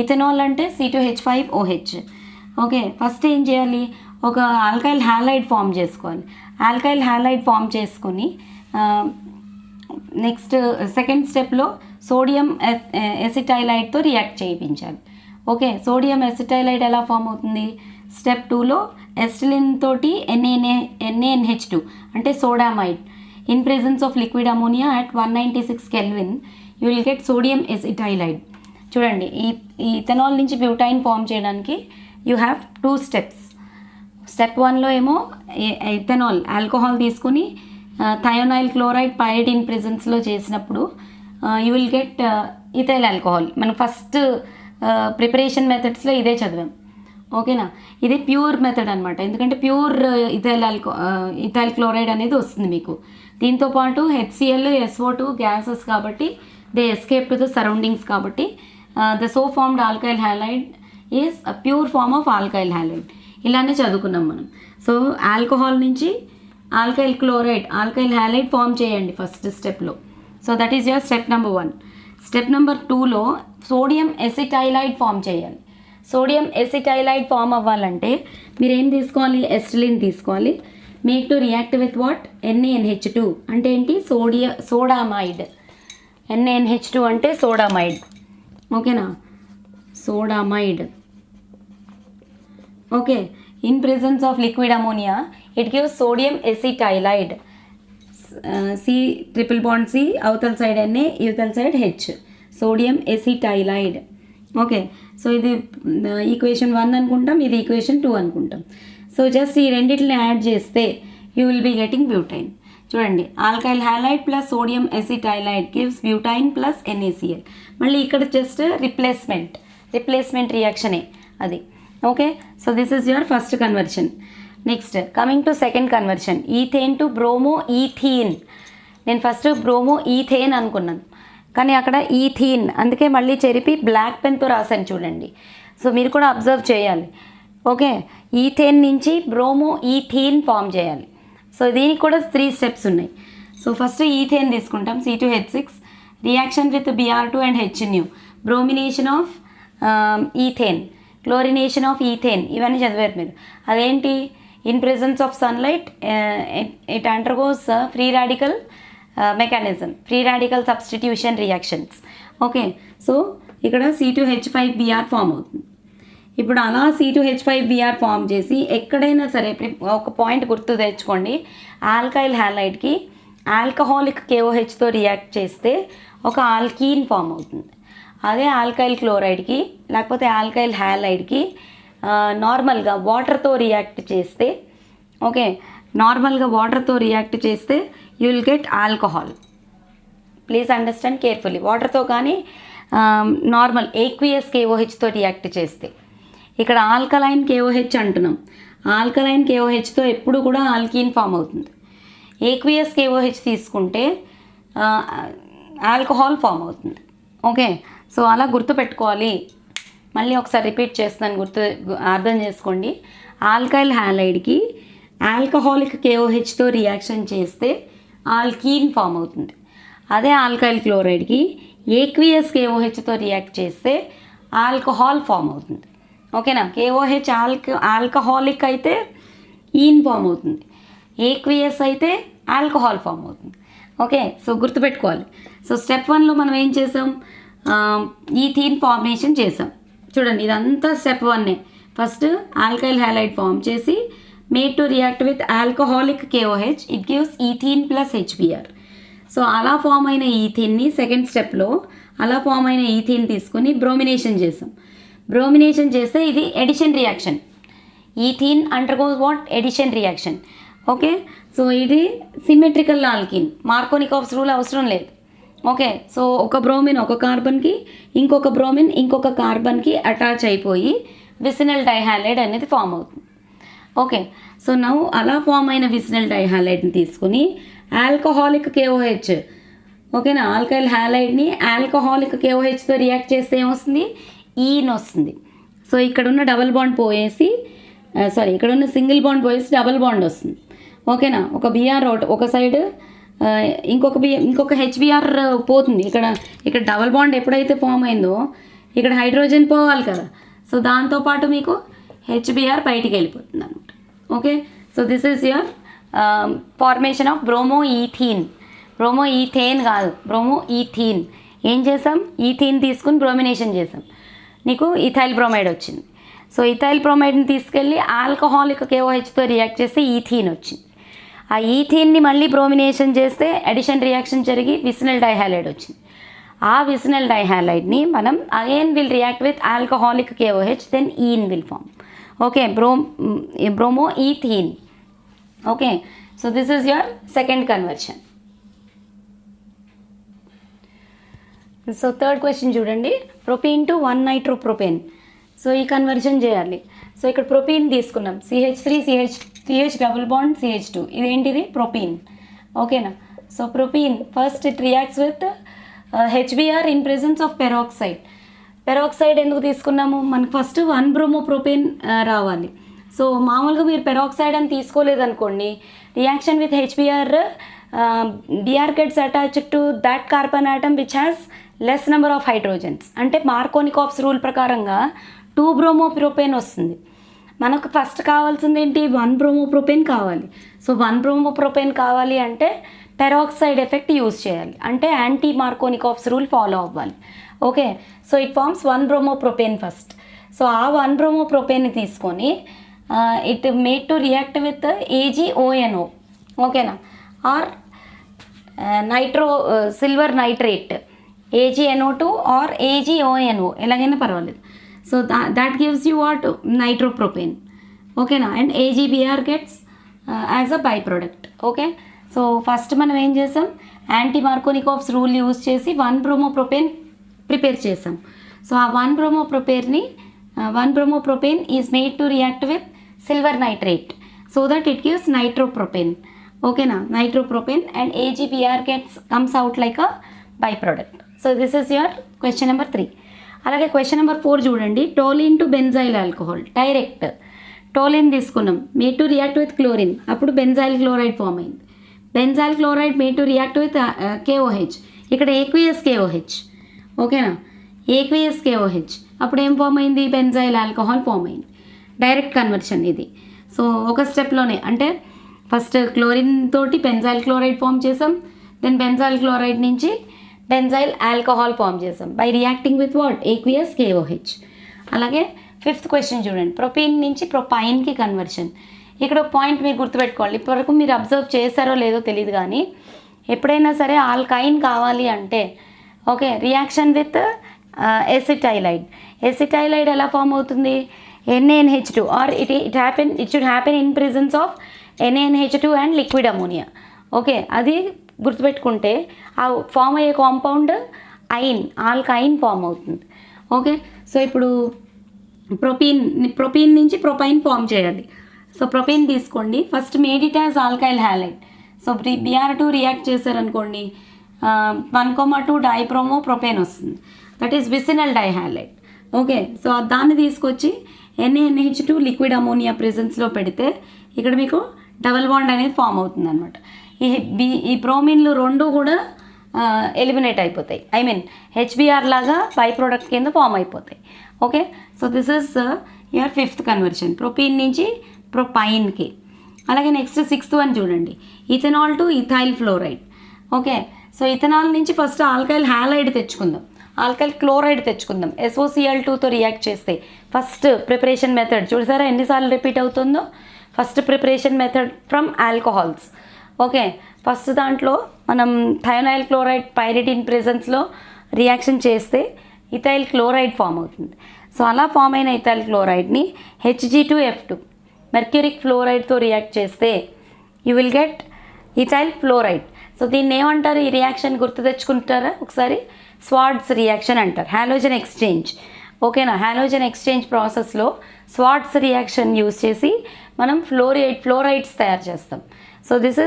ఇథనాల్ అంటే C2H5OH. ఓకే, ఫస్ట్ ఏం చేయాలి, ఒక ఆల్కైల్ హ్యాలైడ్ ఫామ్ చేసుకోవాలి. ఆల్కైల్ హ్యాలైడ్ ఫామ్ చేసుకొని నెక్స్ట్ సెకండ్ స్టెప్లో సోడియం ఎసిటైలైడ్తో రియాక్ట్ చేయించాలి. ఓకే, సోడియం ఎసిటైలైడ్ ఎలా ఫామ్ అవుతుంది? స్టెప్ 2లో ఎస్టిలిన్ తోటి NaNH2 అంటే sodamide in presence of liquid ammonia at 196 Kelvin you will get sodium acetylide. చూడండి, ఈ ఇథనాల్ నుంచి బ్యూటైన్ ఫామ్ చేయడానికి యూ హ్యావ్ 2 స్టెప్స్. స్టెప్ 1లో ఏమో ఇథనాల్ ఆల్కహాల్ తీసుకుని థయోనైల్ క్లోరైడ్ పైరిడిన్ ప్రెజెన్స్లో చేసినప్పుడు you will get ethyl alcohol. మనం ఫస్ట్ ప్రిపరేషన్ మెథడ్స్లో ఇదే చదివాం. ఓకేనా, ఇది ప్యూర్ మెథడ్ అనమాట, ఎందుకంటే ప్యూర్ ఇథైల్ క్లోరైడ్ అనేది వస్తుంది మీకు. దీంతోపాటు HCl, SO2 గ్యాసెస్ కాబట్టి they escape to the surroundings కాబట్టి the so formed alkyl halide is a pure form of alkyl halide. ఇలానే చదువుకున్నాం మనం. సో ఆల్కహాల్ నుంచి alkyl chloride, alkyl halide form చేయండి ఫస్ట్ స్టెప్లో. So that is your step number 1. Step number 2లో sodium acetylide form చేయాలి. Sodium acetylide form అవ్వాలంటే మీరు ఏం తీసుకోవాలి, ఎస్టిలిన్ తీసుకోవాలి. Make to react with what, NaNH2 అంటే ఏంటి, సోడామైడ్. NaNH2 అంటే సోడామైడ్. ఓకేనా, sodamide. Okay, in presence of liquid ammonia it gives sodium acetylide. C triple bond C, అవతల సైడ్ Na, ఇవతల side H, sodium acetylide. Okay, so ఇది equation 1 అనుకుంటాం, ఇది equation 2 అనుకుంటాం. సో జస్ట్ ఈ రెండింటిని యాడ్ చేస్తే you will be getting butyne. చూడండి, alkyl halide plus sodium acetylide gives butyne plus NaCl. మళ్ళీ ఇక్కడ జస్ట్ రిప్లేస్మెంట్ రియాక్షనే అది. Okay, so this is your first conversion. Next coming to second conversion, ethane to bromo ethene. నేను first bromo ethane అనుకున్నాను, కానీ అక్కడ ethene, అందుకే మళ్ళీ చెరిపి బ్లాక్ పెన్తో రాశాను చూడండి. సో మీరు కూడా అబ్జర్వ్ చేయాలి. ఓకే, ఈథేన్ నుంచి బ్రోమో ఈథీన్ ఫామ్ చేయాలి. సో దీనికి కూడా 3 స్టెప్స్ ఉన్నాయి. సో ఫస్ట్ ఈథేన్ తీసుకుంటాం, C2H6 reaction with Br2 and HNU, bromination of ethane, chlorination of ethane, ఇవన్నీ చదివారు మీరు. అదేంటి, in presence of sunlight it undergoes free radical mechanism, free radical substitution reactions. Okay, so ఇక్కడ C2H5Br form అవుతుంది. ఇప్పుడు అలా C2H5Br form చేసి ఎక్కడైనా సరే ఒక పాయింట్ గుర్తు తెచ్చుకోండి, ఆల్కైల్ హ్యాలైడ్కి ఆల్కహాలిక్ KOHతో రియాక్ట్ చేస్తే ఒక ఆల్కీన్ ఫామ్ అవుతుంది. అదే ఆల్కైల్ క్లోరైడ్కి లేకపోతే ఆల్కైల్ హ్యాలైడ్కి నార్మల్గా వాటర్తో రియాక్ట్ చేస్తే, ఓకే, నార్మల్గా వాటర్తో రియాక్ట్ చేస్తే you will get alcohol. Please understand carefully. వాటర్తో కానీ నార్మల్ ఏక్వియస్ KOHతో రియాక్ట్ చేస్తే, ఇక్కడ ఆల్కలైన్ KOH అంటున్నాం. ఆల్కలైన్ KOHతో ఎప్పుడు కూడా ఆల్కీన్ ఫామ్ అవుతుంది. ఏక్వియస్ KOH తీసుకుంటే ఆల్కహాల్ ఫామ్ అవుతుంది. ఓకే, సో అలా గుర్తుపెట్టుకోవాలి. మళ్ళీ ఒకసారి రిపీట్ చేస్తాను, అర్థం చేసుకోండి. ఆల్కైల్ హ్యాలైడ్కి ఆల్కహాలిక్ KOHతో రియాక్షన్ చేస్తే ఆల్కీన్ ఫామ్ అవుతుంది. అదే ఆల్కైల్ క్లోరైడ్కి ఏక్వియస్ KOHతో రియాక్ట్ చేస్తే ఆల్కహాల్ ఫామ్ అవుతుంది. ఓకేనా? KOH ఆల్కహాలిక్ అయితే ఈన్ ఫామ్ అవుతుంది, ఏక్వియస్ అయితే ఆల్కహాల్ ఫామ్ అవుతుంది. ఓకే, సో గుర్తుపెట్టుకోవాలి. సో స్టెప్ 1లో మనం ఏం చేసాం, ఈథీన్ ఫార్మేషన్ చేసాం. చూడండి, ఇదంతా step 1. First alkyl halide form చేసి made to react with alcoholic KOH, it gives ethene plus HBr. So అలా ఫామ్ అయిన ఈథీన్ని సెకండ్ స్టెప్లో అలా ఫామ్ అయిన ఈథీన్ తీసుకొని బ్రోమినేషన్ చేసాం. బ్రోమినేషన్ చేస్తే ఇది addition reaction. Ethene undergoes what? Addition reaction. Okay, so ఇది సిమెట్రికల్ ఆల్కిన్, మార్కోనికోవ్స్ రూల్ అవసరం లేదు. ఓకే, సో ఒక బ్రోమిన్ ఒక కార్బన్కి, ఇంకొక బ్రోమిన్ ఇంకొక కార్బన్కి అటాచ్ అయిపోయి విసినల్ డైహాలైడ్ అనేది ఫామ్ అవుతుంది. ఓకే, సో నౌ అలా ఫామ్ అయిన విసినల్ డైహాలైడ్ని తీసుకుని ఆల్కహాలిక్ KOH, ఓకేనా, ఆల్కైల్ హ్యాలైడ్ని ఆల్కహాలిక్ KOHతో రియాక్ట్ చేస్తే ఏమొస్తుంది? ఈన్ వస్తుంది. సో ఇక్కడున్న డబుల్ బాండ్ పోయేసి ఇక్కడున్న సింగిల్ బాండ్ పోయేసి డబుల్ బాండ్ వస్తుంది. ఓకేనా, ఒక బిఆర్ ఒక సైడ్, ఇంకొక HBr పోతుంది. ఇక్కడ డబల్ బాండ్ ఎప్పుడైతే ఫామ్ అయిందో ఇక్కడ హైడ్రోజన్ పోవాలి కదా, సో దాంతోపాటు మీకు HBr బయటికి వెళ్ళిపోతుంది అనమాట. Okay, so this is your formation of bromoethene. Bromoethane కాదు, బ్రోమోఈథీన్. ఏం చేసాం? ఈథీన్ తీసుకుని బ్రోమినేషన్ చేసాం, నీకు ఇథైల్ బ్రోమైడ్ వచ్చింది. సో ఇథైల్ బ్రోమైడ్ని తీసుకెళ్ళి ఆల్కహాలిక్ KOHతో రియాక్ట్ చేస్తే ఈథీన్ వచ్చింది. ఆ ఈథీన్ని మళ్ళీ బ్రోమినేషన్ చేస్తే అడిషన్ రియాక్షన్ జరిగి విసినల్ డైహాలైడ్ వచ్చింది. ఆ విసినల్ డైహాలైడ్ని మనం again will react with alcoholic KOH, then ene will form. Okay, bromoethene. Okay, so this is your second conversion. So third question చూడండి, ప్రొపీన్ టు 1-నైట్రోప్రొపేన్. సో ఈ conversion చేయాలి. So ఇక్కడ propene తీసుకున్నాం, CH3CH double bond CH2, ఇదేంటిది? Propene. ఓకేనా, so propene first it reacts with HBr in presence of peroxide. Peroxide ఎందుకు తీసుకున్నాము? మనకు ఫస్ట్ 1-బ్రోమోప్రొపేన్ రావాలి. సో మామూలుగా మీరు పెరాక్సైడ్ అని తీసుకోలేదనుకోండి, reaction with HBr, Br gets attached to that carbon atom which has less number of hydrogens. అంటే మార్కోనికోవ్స్ rule ప్రకారంగా 2-బ్రోమోప్రొపేన్ వస్తుంది. మనకు ఫస్ట్ కావాల్సింది ఏంటి? 1-బ్రోమోప్రొపేన్ కావాలి. సో 1-బ్రోమోప్రొపేన్ కావాలి అంటే పెరాక్సైడ్ ఎఫెక్ట్ యూజ్ చేయాలి, అంటే యాంటీ మార్కోనికోవ్స్ రూల్ ఫాలో అవ్వాలి. Okay, so it forms one bromopropane first. So ఆ 1-బ్రోమోప్రొపేన్ని తీసుకొని it made to react with AgONO. ఓకేనా, or silver nitrate, AgNO2 or AgONO, ఎలాగైనా పర్వాలేదు. So that gives you what? Nitropropane. ఓకేనా, and AgBr gets as a by product. Okay, so first మనం ఏం చేసాం? యాంటీ మార్కోనికోవ్స్ రూల్ యూజ్ చేసి 1-బ్రోమోప్రొపేన్ prepare చేసాం. So ఆ one bromopropane is made to react with silver nitrate so that it gives nitropropane. ఓకేనా, nitropropane and AgBr comes out like a byproduct. So this is your question number 3. అలాగే question number 4 చూడండి, toluene to benzyl alcohol. Direct toluene తీసుకున్నాం, made to react with chlorine, అప్పుడు benzyl chloride form అయింది. Benzyl chloride made to react with KOH, ఇక్కడ aqueous KOH. ఓకేనా, aqueous KOH, అప్పుడు ఏం form అయింది? బెంజైల్ ఆల్కహాల్ ఫామ్ అయింది. డైరెక్ట్ కన్వర్షన్ ఇది. సో ఒక స్టెప్లోనే, అంటే ఫస్ట్ క్లోరిన్ తోటి బెంజైల్ క్లోరైడ్ ఫామ్ చేసాం, దెన్ బెంజాయిల్ క్లోరైడ్ నుంచి బెంజైల్ ఆల్కహాల్ ఫామ్ చేసాం by reacting with what aqueous KOH. అలాగే 5th క్వశ్చన్ చూడండి, ప్రొపీన్ నుంచి ప్రొపైన్కి కన్వర్షన్. ఇక్కడ ఒక పాయింట్ మీరు గుర్తుపెట్టుకోవాలి, ఇప్పటివరకు మీరు అబ్జర్వ్ చేశారో లేదో తెలియదు కానీ ఎప్పుడైనా సరే ఆల్కైన్ కావాలి అంటే ఓకే రియాక్షన్ విత్ ఎసిటైలైడ్ ఎలా ఫామ్ అవుతుంది, NaNH2 or it should happen in presence of NaNH2 and liquid ammonia. Okay, అది గుర్తుపెట్టుకుంటే ఆ ఫామ్ అయ్యే కాంపౌండ్ ఆల్కైన్ ఫామ్ అవుతుంది. ఓకే, సో ఇప్పుడు ప్రొపీన్ నుంచి ప్రొపైన్ ఫామ్ చేయాలి. సో ప్రొపీన్ తీసుకోండి, first made it as alkyl halide. So Br2 react చేశారనుకోండి 1,2 డైప్రోమో ప్రొపేన్ వస్తుంది, that is vicinal dihalide. Okay, so దాన్ని తీసుకొచ్చి NaNH2 లిక్విడ్ అమోనియా ప్రెజెన్స్లో పెడితే ఇక్కడ మీకు డబల్ బాండ్ అనేది ఫామ్ అవుతుంది అనమాట. ఈ బ్రోమిన్లు రెండు కూడా ఎలిమినేట్ అయిపోతాయి, ఐ మీన్ HBr లాగా బై ప్రోడక్ట్ కింద ఫామ్ అయిపోతాయి. Okay, so this is your 5th conversion propene నుంచి ప్రొపైన్కి. అలాగే నెక్స్ట్ 6th వన్ చూడండి, ethanol to ethyl fluoride. Okay, so ethanol నుంచి ఫస్ట్ ఆల్కైల్ హ్యాలైడ్ తెచ్చుకుందాం, ఆల్కైల్ క్లోరైడ్ తెచ్చుకుందాం. SOCl2తో రియాక్ట్ చేస్తే ఫస్ట్ ప్రిపరేషన్ మెథడ్ చూసారా ఎన్నిసార్లు రిపీట్ అవుతుందో. First preparation method from alcohols. Okay, first దాంట్లో మనం థయోనైల్ క్లోరైడ్ పైరిడిన్ ప్రెజెన్స్లో రియాక్షన్ చేస్తే ఇథైల్ క్లోరైడ్ ఫామ్ అవుతుంది. సో అలా ఫామ్ అయిన ఇథైల్ క్లోరైడ్ని Hg2F2 మెర్క్యూరిక్ ఫ్లోరైడ్తో రియాక్ట్ చేస్తే you will get ethyl fluoride. So దీన్ని ఏమంటారు, ఈ రియాక్షన్ గుర్తు తెచ్చుకుంటారా ఒకసారి, స్వార్ట్స్ రియాక్షన్ అంటారు, హాలోజన్ ఎక్స్చేంజ్. ఓకేనా, హాలోజన్ ఎక్స్చేంజ్ ప్రాసెస్లో స్వార్ట్స్ రియాక్షన్ యూజ్ చేసి మనం ఫ్లోరైడ్స్ తయారు చేస్తాం. So this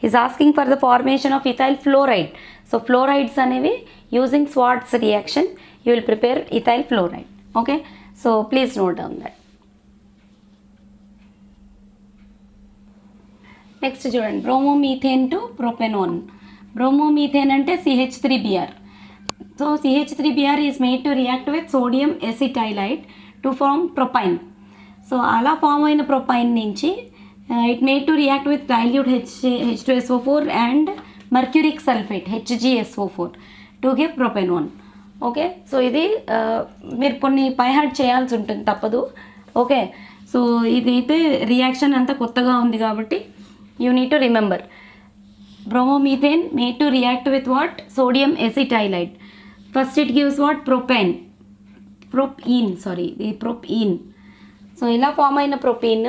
is asking for the formation of ethyl fluoride. So fluorides అనేవి using Swarts reaction you will prepare ethyl fluoride. Okay, so please note down that. Next చూడండి, bromomethane to propanone. Bromomethane అంటే CH3Br. So CH3Br is made to react with sodium acetylide to form propyne. So అలా form అయిన propyne నుంచి it made to react with dilute H2SO4 and mercuric sulphate HgSO4 to give propanone. Okay, so ఇది మీరు కొన్ని పైహార్ట్ చేయాల్సి ఉంటుంది, తప్పదు. Okay, so ఇదైతే రియాక్షన్ అంతా కొత్తగా ఉంది కాబట్టి you need to remember bromomethane made to react with what, sodium acetylide. First it gives what, propene. So ఇలా ఫామ్ అయిన propene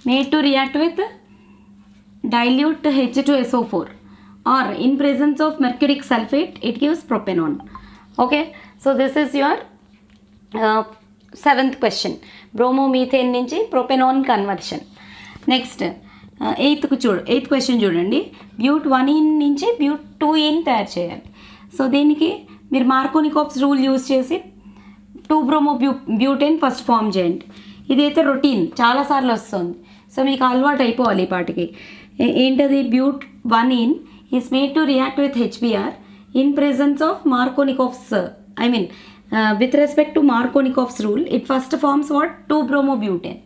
made to react with dilute H2SO4 or in presence of mercuric sulfate it gives propanone. Okay, so this is your 7th question, bromomethane నుంచి propanone conversion. Next 8th question చూడండి, బ్యూట్-1-ene నుంచి బ్యూట్-2-ene తయారు చేయాలి. So దీనికి మీరు మార్కోనికోవ్స్ rule use చేసి 2-bromo-butane first form చేయండి. ఇదైతే రొటీన్ చాలాసార్లు వస్తుంది, సో మీకు అలవాటు అయిపోవాలి ఈ పాటికి. ఏంటది, but one ene is made to react with HBr in presence of Markovnikov's, I mean with respect to Markovnikov's rule it first forms what, 2-bromobutane.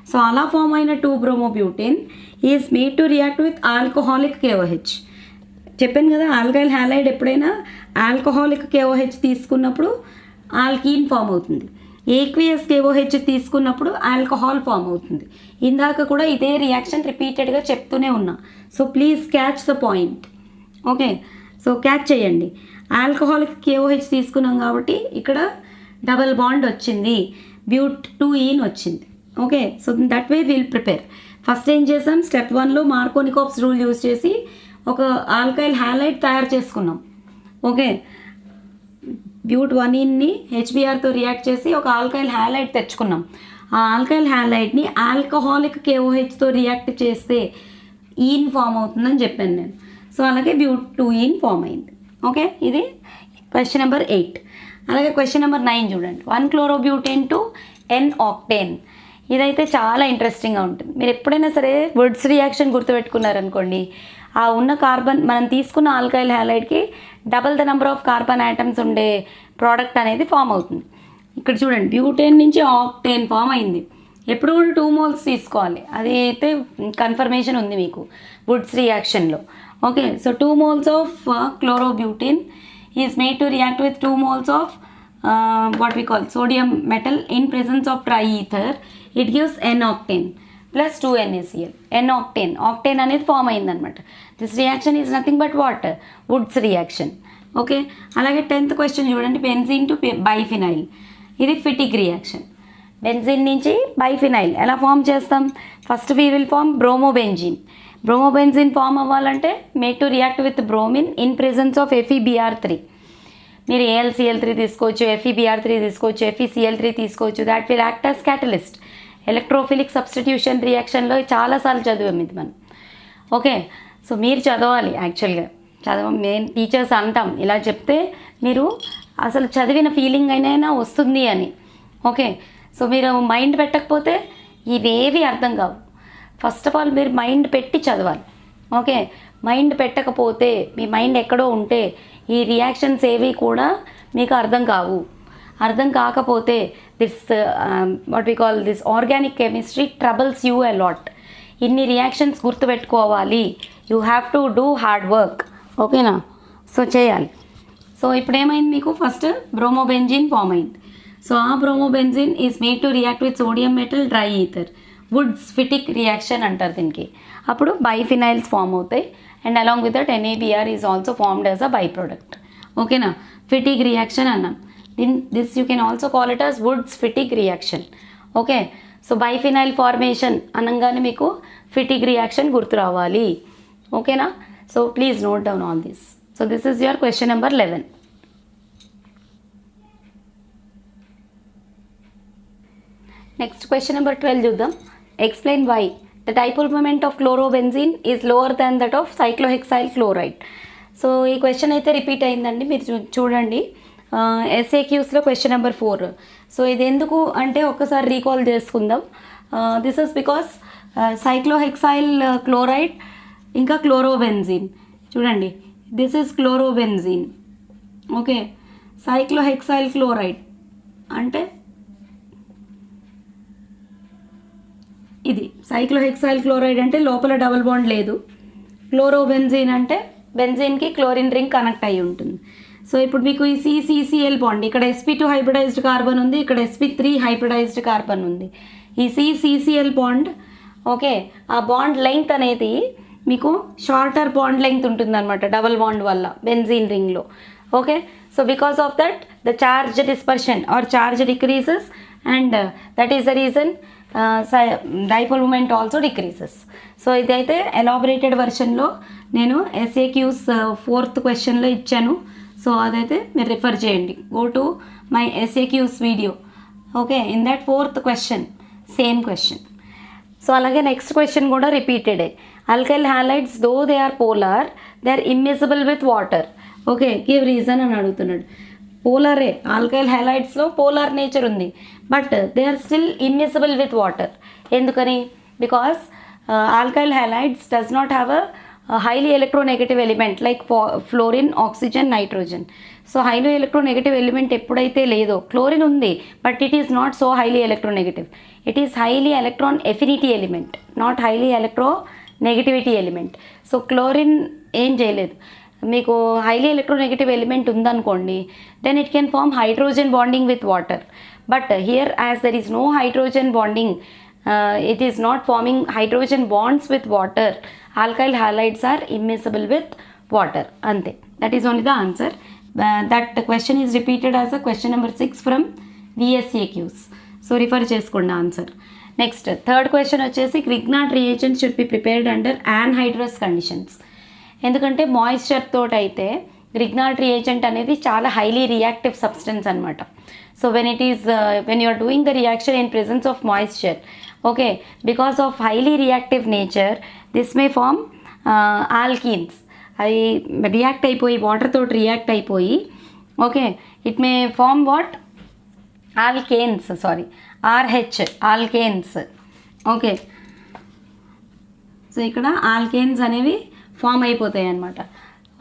So అలా ఫామ్ అయిన 2-bromobutane is made to react with alcoholic KOH. చెప్పాను కదా, alkyl halide ఎప్పుడైనా alcoholic KOH తీసుకున్నప్పుడు alkene form అవుతుంది, aqueous KOH తీసుకున్నప్పుడు alcohol form అవుతుంది. ఇందాక కూడా ఇదే రియాక్షన్ రిపీటెడ్గా చెప్తూనే ఉన్నా, so please catch the point. Okay, so catch చేయండి. ఆల్కహాలిక్ KOH తీసుకున్నాం కాబట్టి ఇక్కడ డబల్ బాండ్ వచ్చింది, బ్యూట్-2-ene వచ్చింది. Okay, so that way will prepare. First ఏం చేసాం, స్టెప్ 1లో మార్కోనికోవ్స్ రూల్ యూజ్ చేసి ఒక ఆల్కైల్ హ్యాలైడ్ తయారు చేసుకున్నాం. ఓకే, బ్యూట్-1-ene HBrతో రియాక్ట్ చేసి ఒక ఆల్కైల్ హ్యాలైడ్ తెచ్చుకున్నాం. ఆ ఆల్కైల్ హ్యాలైడ్ని ఆల్కహాలిక్ KOHతో రియాక్ట్ చేస్తే ఈన్ ఫామ్ అవుతుందని చెప్పాను నేను. సో అలాగే బ్యూట్-2-ene ఫామ్ అయింది. ఓకే, ఇది క్వశ్చన్ నెంబర్ 8. అలాగే క్వశ్చన్ నెంబర్ 9 చూడండి, 1-chlorobutane టు N-octane. ఇదైతే చాలా ఇంట్రెస్టింగ్గా ఉంటుంది. మీరు ఎప్పుడైనా సరే వుడ్స్ రియాక్షన్ గుర్తుపెట్టుకున్నారనుకోండి, ఆ ఉన్న కార్బన్ మనం తీసుకున్న ఆల్కైల్ హ్యాలైడ్కి double the number of carbon atoms ఉండే ప్రోడక్ట్ అనేది ఫామ్ అవుతుంది. ఇక్కడ చూడండి, బ్యూటేన్ నుంచి ఆక్టేన్ ఫామ్ అయింది. ఎప్పుడు కూడా 2 moles తీసుకోవాలి, అది అయితే కన్ఫర్మేషన్ ఉంది మీకు Woods రియాక్షన్లో. Okay, so 2 moles of chlorobutane is made to react with 2 moles of what we call sodium metal in presence of triether. It gives N-octane plus 2 NaCl. Octane అనేది form అయిందనమాట. This reaction is nothing but what? Wurtz reaction. Okay, అలాగే 10th question చూడండి, benzene to biphenyl. ఇది Fittig reaction. Benzene నుంచి biphenyl ఎలా form చేస్తాం? First we will form bromobenzene. Bromobenzene form అవ్వాలంటే made to react with bromine in presence of FeBr3. మీరు AlCl3 తీసుకోవచ్చు, FeBr3 తీసుకోవచ్చు, FeCl3 తీసుకోవచ్చు. That will act as catalyst. Electrophilic substitution రియాక్షన్లో చాలాసార్లు చదివాం ఇది మనం. ఓకే, సో మీరు చదవాలి. యాక్చువల్గా మేము టీచర్స్ అంటాం ఇలా చెప్తే మీరు అసలు చదివిన ఫీలింగ్ అయినా వస్తుంది అని. ఓకే, సో మీరు మైండ్ పెట్టకపోతే ఇవేవి అర్థం కావు. ఫస్ట్ ఆఫ్ ఆల్ మీరు మైండ్ పెట్టి చదవాలి. ఓకే, మైండ్ పెట్టకపోతే మీ మైండ్ ఎక్కడో ఉంటే ఈ రియాక్షన్స్ ఏవి కూడా మీకు అర్థం కావు. అర్థం కాకపోతే this what we call this organic chemistry troubles you a lot. ఇన్ని రియాక్షన్స్ గుర్తుపెట్టుకోవాలి. You have to do hard work. ఓకేనా? సో చేయాలి. సో ఇప్పుడు ఏమైంది మీకు? ఫస్ట్ బ్రోమోబెంజీన్ ఫామ్ అయింది. సో ఆ bromobenzene is made to react with sodium metal dry ether. Wurtz Fittig reaction అంటారు దీనికి. అప్పుడు బైఫినైల్స్ ఫామ్ అవుతాయి and along with that NaBr is also formed as a by product. ఓకేనా? ఫిటిక్ reaction అన్నాం. This you can also call it as Wurtz Fittig reaction. Okay, so biphenyl formation అనగానే మీకు Fittig reaction గుర్తు రావాలి. ఓకేనా? So please note down all this. So this is your question number 11. Next question number 12 చూద్దాం. Explain why the dipole moment of chlorobenzene is lower than that of cyclohexyl chloride. So ఈ question అయితే repeat అయిందండి, మీరు చూడండి. SAQస్లో question number 4. So ఇది ఎందుకు అంటే ఒక్కసారి రీకాల్ చేసుకుందాం. This is because cyclohexyl chloride ఇంకా క్లోరోబెంజీన్. చూడండి, this is chlorobenzene. Okay, cyclohexyl chloride అంటే ఇది. సైక్లోహెక్సైల్ క్లోరైడ్ అంటే లోపల డబుల్ బాండ్ లేదు. క్లోరోబెంజీన్ అంటే బెంజీన్కి క్లోరిన్ రింగ్ కనెక్ట్ అయ్యి ఉంటుంది. సో ఇప్పుడు మీకు ఈ CCCl బాండ్, ఇక్కడ sp2 హైబ్రిడైజ్డ్ కార్బన్ ఉంది, ఇక్కడ sp3 హైబ్రిడైజ్డ్ కార్బన్ ఉంది. ఈ CCCl బాండ్, ఓకే, ఆ బాండ్ లెంగ్త్ అనేది మీకు షార్టర్ బాండ్ లెంగ్త్ ఉంటుంది అనమాట డబల్ బాండ్ వల్ల బెంజీన్ రింగ్లో. Okay, so because of that the charge dispersion or charge decreases and that is the reason dipole moment also decreases. So ఇదైతే elaborated వెర్షన్లో నేను SAQs 4th క్వశ్చన్లో ఇచ్చాను. సో అదైతే మీరు రిఫర్ చేయండి. Go to my SAQs video. Okay, in that 4th question same question. So అలాగే next question కూడా రిపీటెడే. Alkyl halides though they are polar, they are immiscible with water. Okay, give reason అని అడుగుతున్నాడు. పోలారే, alkyl హ్యాలైడ్స్లో polar nature ఉంది, but they are still immiscible with water. ఎందుకని? Because alkyl halides does not have a highly electronegative element like fluorine, oxygen, nitrogen. So highly electronegative element ఎప్పుడైతే లేదో, chlorine ఉంది but it is not so highly electronegative. It is highly electron affinity element, not highly electronegativity element. So chlorine ఏం చేయలేదు. మీకు highly electronegative element ఉందనుకోండి, then it can form hydrogen bonding with water. But here as there is no hydrogen bonding, it is not forming hydrogen bonds with water, alkyl halides are immiscible with water. Ante, that is only the answer. That question is repeated as a question number 6 from VSAQs. So refer చేసుకోండి answer. Next third question వచ్చేసి Grignard reagent should be prepared under anhydrous conditions. ఎందుకంటే moisture తోటి అయితే Grignard reagent అనేది చాలా highly reactive substance అనమాట. So when you are doing the reaction in presence of moisture, okay, because of highly reactive nature, this may form alkenes. అవి react అయిపోయి water తోటి react అయిపోయి, okay, it may form what? Alkanes, sorry, RH alkanes. Okay, so ఇక్కడ alkanes అనేవి form అయిపోతాయి అన్నమాట.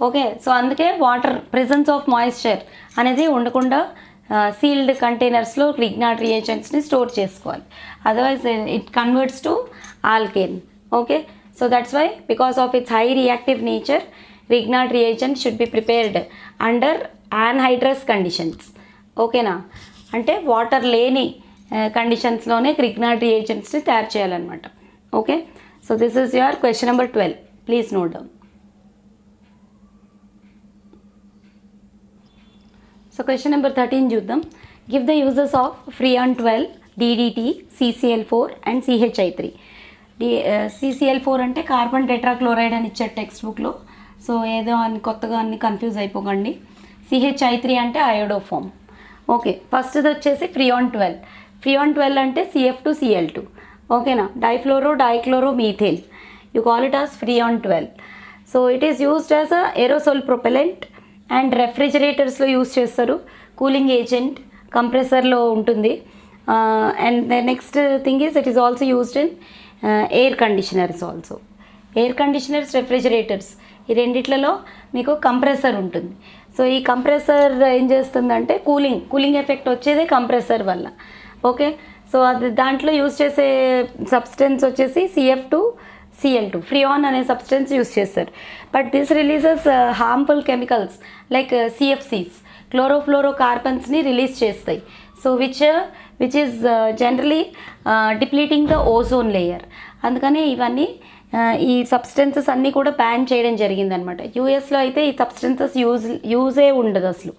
Okay, so అందుకే water presence of moisture అనేది ఉండకుండా సీల్డ్ కంటైనర్స్లో గ్రిగ్నాట్ రియేజెంట్స్ని స్టోర్ చేసుకోవాలి. Otherwise it converts to alkane. Okay, So that's why, because of its high reactive nature, Grignard reagent should be prepared under anhydrous conditions. ఓకేనా, అంటే water లేని కండిషన్స్లోనే Grignard reagentsని తయారు చేయాలన్నమాట. Okay, so this is your question number 12. Please note down. So question number 13 చూద్దాం. Give the uses of Freon 12, DDT, CCl4 and CHI3. CCl4 అంటే carbon tetrachloride అని ఇచ్చారు text బుక్లో. సో ఏదో అని కొత్తగా అన్ని కన్ఫ్యూజ్ అయిపోకండి. CHI3 అంటే అయోడోఫామ్. ఓకే, ఫస్ట్ది వచ్చేసి Freon 12. Freon 12 అంటే CF2Cl2. ఓకేనా, dichloro methane. You call it as Freon 12. So it is used as a aerosol propellant and రెఫ్రిజిరేటర్స్లో యూస్ చేస్తారు. కూలింగ్ ఏజెంట్, కంప్రెసర్లో ఉంటుంది. And the next thing is it is also used in air conditioners also. Air conditioners, refrigerators, ఈ రెండిట్లలో మీకు compressor ఉంటుంది. So ఈ compressor ఏం చేస్తుందంటే కూలింగ్ ఎఫెక్ట్ వచ్చేదే కంప్రెసర్ వల్ల. ఓకే, సో అది దాంట్లో యూస్ చేసే సబ్స్టెన్స్ వచ్చేసి CF2Cl2, ఫ్రియాన్ అనే సబ్స్టెన్స్ యూస్ చేస్తారు. But this releases harmful chemicals like CFCs, క్లోరోఫ్లోరోకార్బన్స్ని రిలీజ్ చేస్తాయి. So which is generally depleting the ozone layer. అందుకని ఇవన్నీ ఈ సబ్స్టెన్సెస్ అన్నీ కూడా బ్యాన్ చేయడం జరిగిందనమాట. యూఎస్లో అయితే ఈ సబ్స్టెన్సెస్ యూజే ఉండదు అసలు.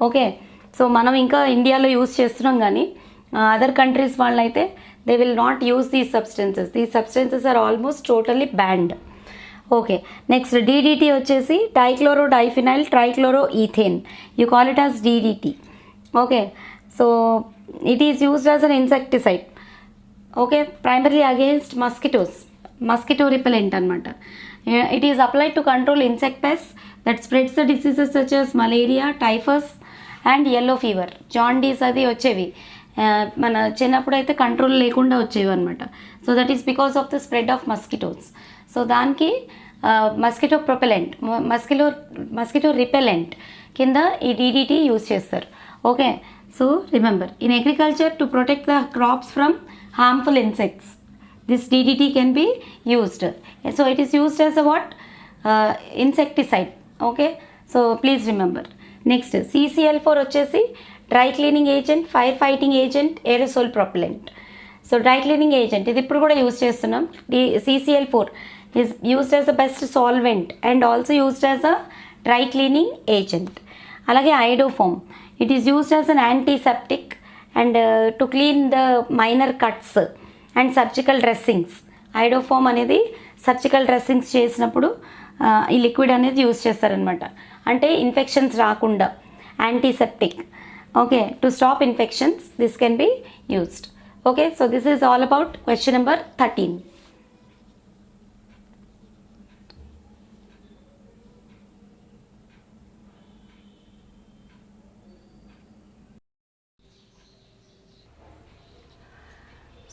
ఓకే, సో మనం ఇంకా ఇండియాలో యూజ్ చేస్తున్నాం, కానీ అదర్ కంట్రీస్ వాళ్ళైతే they will not use these substances. These substances are almost totally banned. Okay, next DDT వచ్చేసి dichlorodiphenyl trichloroethane. You call it as DDT. Okay, so it is used as an insecticide. Okay, primary against mosquito repellent అనమాట. It is applied to control insect pest that spreads the diseases such as malaria, typhus and yellow fever. Jaundice అది వచ్చేవి మన చిన్నప్పుడు అయితే control లేకుండా వచ్చేవి అనమాట. So that is because of the spread of mosquitoes. So దానికి మస్కిటో ప్రొపెలెంట్, మస్కిటో రిపెలెంట్ కింద ఈ DDT యూజ్ చేస్తారు. Okay, so remember, in agriculture to protect the crops from harmful insects, this DDT can be used. So it is used as a what? Insecticide. Okay, so please remember. Next, CCl4 వచ్చేసి dry cleaning agent, fire fighting agent, aerosol propellant. So dry cleaning agent ఇది ఇప్పుడు కూడా use చేస్తున్నాం. CCl4 is used as a best solvent and also used as a dry cleaning agent. అలాగే ఐడోఫామ్, it is used as an antiseptic and to clean the minor cuts and surgical dressings. ఐడోఫామ్ అనేది surgical dressings చేసినప్పుడు ఈ liquid అనేది use చేస్తారనమాట. అంటే infections రాకుండా antiseptic. Okay, to stop infections this can be used. Okay, so this is all about question number 13.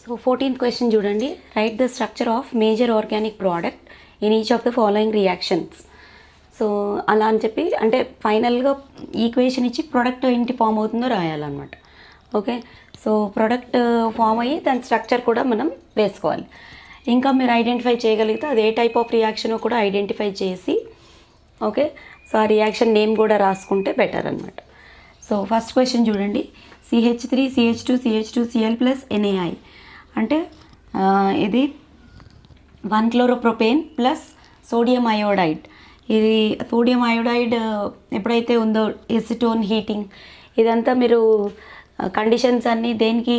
So 14th question చూడండి. Write the structure of major organic product in each of the following reactions. So అలా అని చెప్పి అంటే ఫైనల్గా equation ఇచ్చి product ఏంటి form అవుతుందో రాయాలన్నమాట. Okay, so product form అయ్యి దాని స్ట్రక్చర్ కూడా మనం వేసుకోవాలి. ఇంకా మీరు ఐడెంటిఫై చేయగలిగితే అది ఏ టైప్ ఆఫ్ రియాక్షనో కూడా ఐడెంటిఫై చేసి, ఓకే, సో ఆ రియాక్షన్ నేమ్ కూడా రాసుకుంటే బెటర్ అనమాట. సో ఫస్ట్ క్వశ్చన్ చూడండి. CH3 CH2 CH2 Cl plus NaI అంటే ఇది 1-chloropropane ప్లస్ సోడియం అయోడైడ్. ఇది సోడియం అయోడైడ్ ఎప్పుడైతే ఉందో ఎసిటోన్ హీటింగ్ ఇదంతా మీరు కండిషన్స్ అన్నీ దేనికి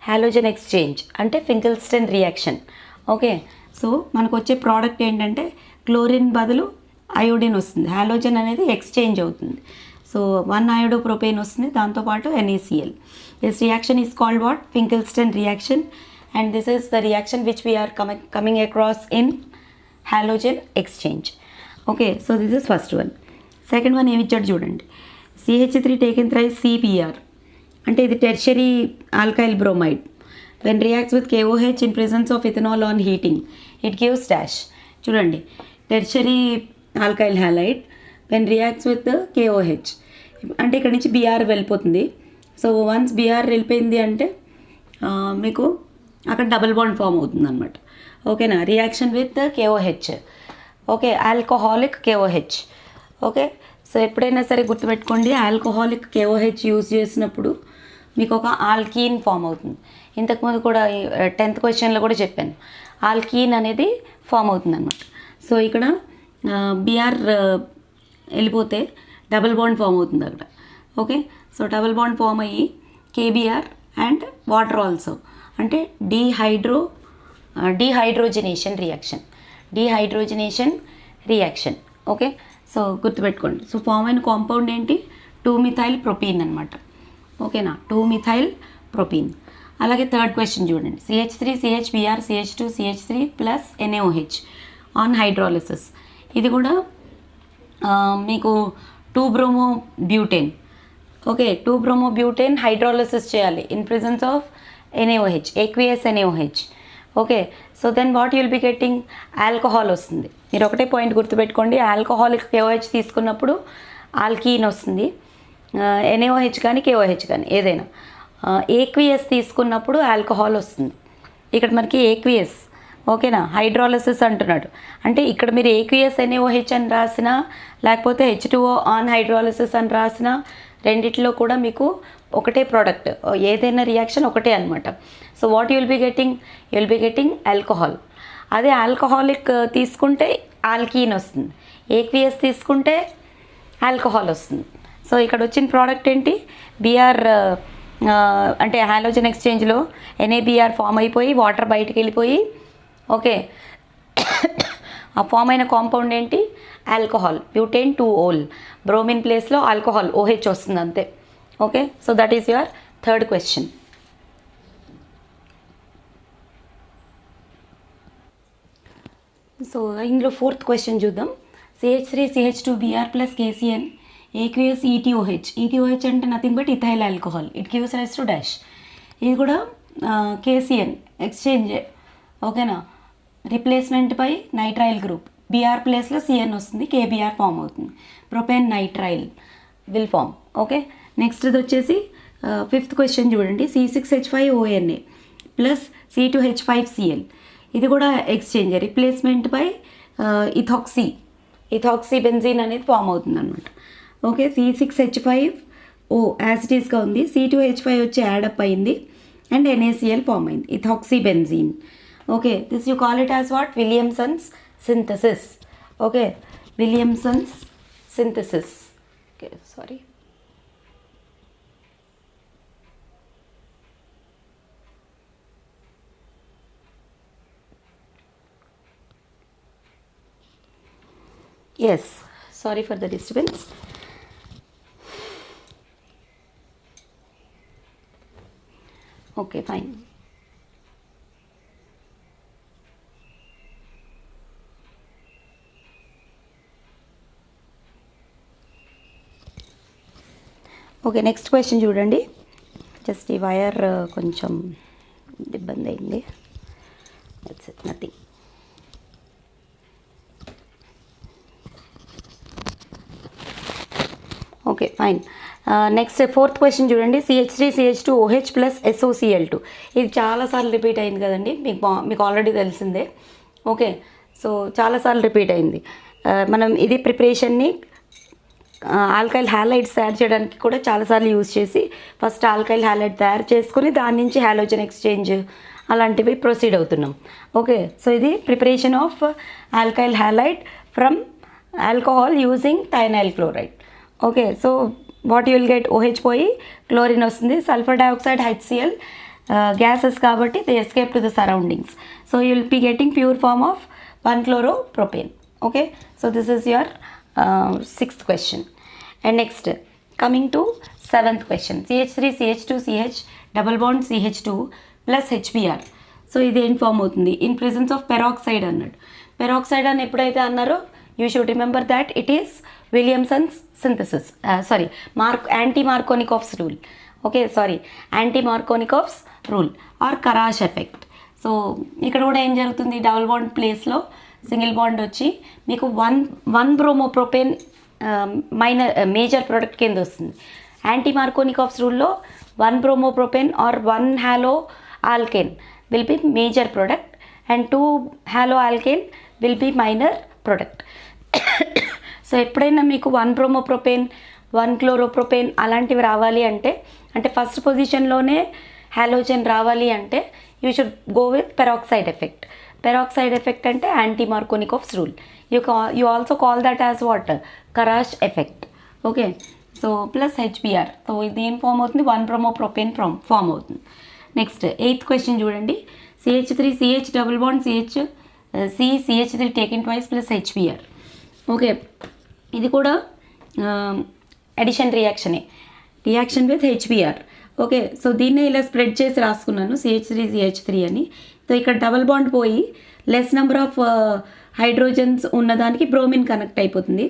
హాలోజన్ ఎక్స్చేంజ్ అంటే ఫింకెల్స్టన్ రియాక్షన్. ఓకే, సో మనకు వచ్చే ప్రోడక్ట్ ఏంటంటే క్లోరిన్ బదులు అయోడిన్ వస్తుంది, హాలోజన్ అనేది ఎక్స్చేంజ్ అవుతుంది. సో 1 iodopropane వస్తుంది, దాంతోపాటు NaCl. This reaction is called what? Finkelstein reaction. And this is the reaction which we are coming across in halogen exchange. Okay, so this is first one. Second one ఏమి ఇచ్చాడు చూడండి. CH3 taken thrice CPr అంటే ఇది tertiary alkyl bromide. When reacts with KOH in presence of ethanol on heating it gives dash. చూడండి, tertiary alkyl halide when reacts with KOH అంటే ఇక్కడ నుంచి Br వెళ్ళిపోతుంది. సో వన్స్ Br వెళ్ళిపోయింది అంటే మీకు అక్కడ డబుల్ బాండ్ ఫామ్ అవుతుంది అనమాట. ఓకేనా, reaction with KOH. Okay, alcoholic KOH. Okay, so ఎప్పుడైనా సరే గుర్తుపెట్టుకోండి, ఆల్కహాలిక్ KOH యూజ్ చేసినప్పుడు మీకు ఒక ఆల్కీన్ ఫామ్ అవుతుంది. ఇంతకుముందు కూడా 10th క్వశ్చన్లో కూడా చెప్పాను, ఆల్కీన్ అనేది ఫామ్ అవుతుంది అనమాట. సో ఇక్కడ Br వెళ్ళిపోతే డబుల్ బాండ్ ఫామ్ అవుతుంది అక్కడ. Okay, so double bond form అయ్యి KBr అండ్ వాటర్ ఆల్సో, అంటే డీహైడ్రోజనేషన్ రియాక్షన్. ఓకే, సో గుర్తుపెట్టుకోండి. సో ఫామ్ అయిన కాంపౌండ్ ఏంటి, 2-మిథైల్ ప్రొపీన్ అనమాట. ఓకేనా, 2-మిథైల్ ప్రొపీన్. అలాగే థర్డ్ క్వశ్చన్ చూడండి, CH3 CHBr CH2 CH3 plus NaOH on hydrolysis. ఇది కూడా మీకు 2-బ్రోమోబ్యూటేన్. ఓకే, 2-బ్రోమోబ్యూటేన్ హైడ్రాలిసిస్ చేయాలి in presence of NaOH, aqueous NaOH. Okay, so then what you'll be getting, alcohol వస్తుంది. మీరు ఒకటే పాయింట్ గుర్తుపెట్టుకోండి, ఆల్కహాలిక్ KOH తీసుకున్నప్పుడు ఆల్కీన్ వస్తుంది, NaOH కానీ KOH కానీ ఏదైనా. ఏక్వియస్ తీసుకున్నప్పుడు ఆల్కహాల్ వస్తుంది. ఇక్కడ మనకి ఏక్వియస్, ఓకేనా, హైడ్రాలిసిస్ అంటున్నాడు. అంటే ఇక్కడ మీరు ఏక్వియస్ NaOH అని రాసినా లేకపోతే H2O ఆన్ హైడ్రాలిసిస్ అని రాసినా రెండిట్లో కూడా మీకు ఒకటే ప్రోడక్ట్, ఏదైనా రియాక్షన్ ఒకటే అనమాట. So what you'll be getting alcohol. అదే ఆల్కహాలిక్ తీసుకుంటే ఆల్కీన్ వస్తుంది, ఏక్వియస్ తీసుకుంటే ఆల్కహాల్ వస్తుంది. సో ఇక్కడ వచ్చిన ప్రోడక్ట్ ఏంటి, Br అంటే హాలోజన్ ఎక్స్చేంజ్లో NaBr ఫామ్ అయిపోయి వాటర్ బయటికి వెళ్ళిపోయి, ఓకే, ఆ ఫామ్ అయిన కాంపౌండ్ ఏంటి, ఆల్కహాల్, బ్యూటేన్ 2-ol, బ్రోమిన్ ప్లేస్లో ఆల్కహాల్ OH వస్తుంది అంతే. Okay, so that is your third question. So ఇందులో ఫోర్త్ క్వశ్చన్ చూద్దాం. CH3 CH2Br plus KCl aqueous ETOH అంటే nothing but ethyl alcohol, it gives rise to dash. ఇది కూడా KCl exchange, ఓకేనా, replacement by nitrile group. Br ప్లేస్లో CN వస్తుంది, KBr form అవుతుంది, propane nitrile will form. Okay, next ఇది వచ్చేసి fifth question చూడండి, C6H5ONa ప్లస్ C2H5Cl. ఇది కూడా exchange, replacement by ethoxy benzene అనేది ఫామ్ అవుతుంది అనమాట. ఓకే, C6H5O యాసిటీస్గా ఉంది, C2H5 వచ్చి యాడప్ అయింది అండ్ NaCl ఫామ్ అయింది, ethoxy benzene. Okay, this you call it as what, Williamson's synthesis. Okay, Williamson's synthesis. Okay, sorry. Yes, sorry for the disturbance. Okay, fine. Okay, next question చూడండి. Just ఈ wire కొంచెం ఇబ్బంది అయింది, that's it, nothing. Okay, fine. Next fourth question చూడండి, CH3 CH2OH plus SOCl2. ఇది చాలాసార్లు repeat అయింది కదండి, మీకు ఆల్రెడీ తెలిసిందే. ఓకే, సో చాలాసార్లు రిపీట్ అయింది. మనం ఇది ప్రిపరేషన్ని ఆల్కైల్ హ్యాలైడ్స్ తయారు చేయడానికి కూడా చాలాసార్లు యూజ్ చేసి ఫస్ట్ ఆల్కైల్ హ్యాలైడ్ తయారు చేసుకొని దాని నుంచి హాలోజన్ ఎక్స్చేంజ్ అలాంటివి ప్రొసీడ్ అవుతున్నాం. ఓకే, సో ఇది preparation of alkyl halide from alcohol using thionyl chloride. Okay, so what you will get, OH పోయి క్లోరిన్ వస్తుంది, సల్ఫర్ డైఆక్సైడ్ HCl గ్యాసెస్ కాబట్టి they escape to the surroundings. So you will be getting pure form of 1-chloropropane. Okay, so this is your sixth question. And next coming to seventh question, CH3 CH2 CH double bond CH2 plus HBr. So ఇది ఏం form అవుతుంది, in presence of peroxide అన్నాడు. Peroxide అని ఎప్పుడైతే అన్నారో you should remember that it is Williamson's synthesis, anti Markovnikov's rule. Okay, anti Markovnikov's rule or Kharasch effect. So ఇక్కడ కూడా ఏం జరుగుతుంది, డబుల్ బాండ్ ప్లేస్లో సింగిల్ బాండ్ వచ్చి మీకు వన్ బ్రోమోప్రోపేన్ మేజర్ ప్రోడక్ట్ కింద వస్తుంది. యాంటీ మార్కోనికోఫ్స్ రూల్లో 1 bromopropane or 1 halo alkane will be major product and 2 haloalkane will be minor product. So ఎప్పుడైనా మీకు 1 బ్రోమోప్రోపేన్ 1 క్లోరోప్రోపేన్ అలాంటివి రావాలి అంటే ఫస్ట్ పొజిషన్లోనే హాలోజన్ రావాలి అంటే you should go with peroxide effect. Peroxide effect అంటే anti Markovnikov's rule. You also call that as what, Kharasch effect. Okay, so plus HBr. So ఇది ఏం ఫామ్ అవుతుంది, 1 బ్రోమోప్రోపేన్ ఫామ్ అవుతుంది. నెక్స్ట్ 8th క్వశ్చన్ చూడండి. CH3 CH double bond CH3 taken twice plus HBr. Okay, ఇది కూడా addition reaction with HBr. Okay, so దీన్నే ఇలా spread చేసి రాసుకున్నాను CH3 అని. సో ఇక్కడ డబల్ బాండ్ పోయి లెస్ నెంబర్ ఆఫ్ హైడ్రోజన్స్ ఉన్నదానికి బ్రోమిన్ కనెక్ట్ అయిపోతుంది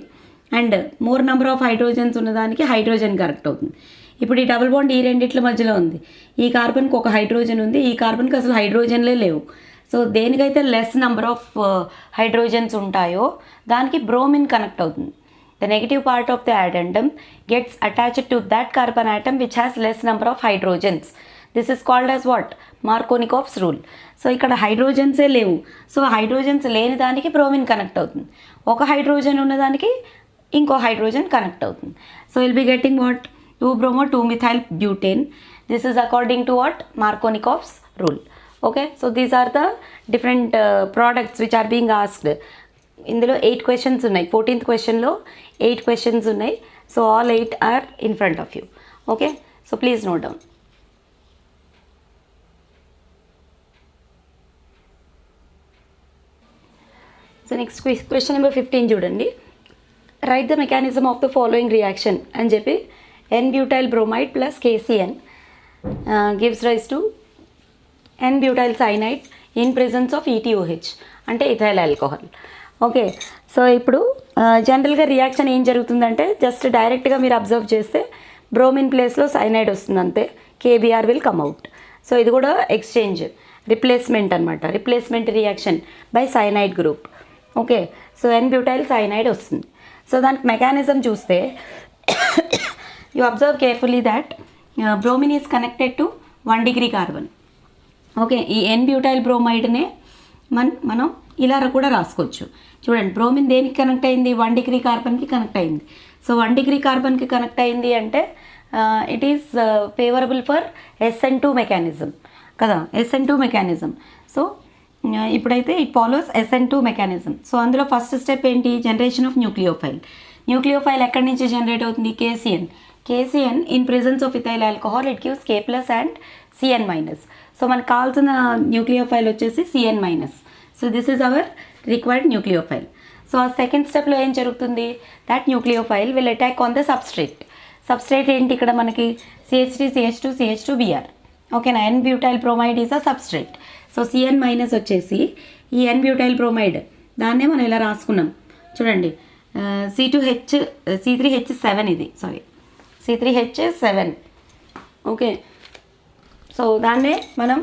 and more number of hydrogens ఉన్నదానికి హైడ్రోజన్ కనెక్ట్ అవుతుంది. ఇప్పుడు ఈ డబుల్ బాండ్ ఈ రెండిట్ల మధ్యలో ఉంది. ఈ కార్బన్కి ఒక హైడ్రోజన్ ఉంది, ఈ కార్బన్కి అసలు హైడ్రోజన్లే లేవు. సో దేనికైతే లెస్ నెంబర్ ఆఫ్ హైడ్రోజన్స్ ఉంటాయో దానికి బ్రోమిన్ కనెక్ట్ అవుతుంది. The negative part of the addendum gets attached to that carbon atom which has less number of hydrogens. This is called as what? Markovnikov's rule. So ఇక్కడ హైడ్రోజన్సే లేవు, so hydrogens లేని దానికి bromine connect అవుతుంది. ఒక hydrogen ఉన్నదానికి ఇంకో hydrogen connect అవుతుంది. So will be getting what, 2-bromo 2-methyl butane. This is according to what? Markovnikov's rule. Okay, so these are the different products which are being asked. ఇందులో 8 questions ఉన్నాయి. 14th questionలో 8 questions ఉన్నాయి. So all 8 are in front of you. Okay, so please note down. So next question number 15 చూడండి. Write the mechanism of the following reaction అని చెప్పి N-butyl bromide plus KCN gives rise to N-butyl cyanide in presence of ETOH అంటే ethyl alcohol. Okay, so ఇప్పుడు జనరల్గా reaction ఏం జరుగుతుందంటే just డైరెక్ట్గా మీరు అబ్జర్వ్ చేస్తే బ్రోమిన్ ప్లేస్లో సైనైడ్ వస్తుంది అంతే, KBr will come out. So ఇది కూడా ఎక్స్చేంజ్ రిప్లేస్మెంట్ అనమాట, replacement reaction by cyanide group. Okay, so N-butyl cyanide వస్తుంది. సో దానికి మెకానిజం చూస్తే you observe carefully that bromine is connected to 1 degree carbon. Okay, ఈ N-butyl bromideనే మనం ఇలా కూడా రాసుకోవచ్చు. చూడండి, బ్రోమిన్ దేనికి కనెక్ట్ అయింది, 1 degree కార్బన్కి కనెక్ట్ అయింది. సో 1 degree కార్బన్కి కనెక్ట్ అయింది అంటే it is favourable for SN2 mechanism కదా, SN2 మెకానిజం. సో ఇప్పుడైతే it follows SN2 mechanism. So అందులో ఫస్ట్ స్టెప్ ఏంటి, జనరేషన్ ఆఫ్ న్యూక్లియోఫైల్ ఎక్కడి నుంచి జనరేట్ అవుతుంది, KCN in presence of ethyl alcohol it gives K+ and CN-. So మనకు కావాల్సిన nucleophile వచ్చేసి CN-. So this is our required nucleophile. So ఆ second స్టెప్లో ఏం జరుగుతుంది, that nucleophile will attack on the substrate ఏంటి ఇక్కడ మనకి CH3 CH2 CH2Br. ఓకేనా, N-butyl bromide is a substrate. So CN- వచ్చేసి ఈ N-butyl bromide దాన్నే మనం ఇలా రాసుకున్నాం చూడండి, C3H7 ఇది, సారీ C3H7. ఓకే, సో దాన్నే మనం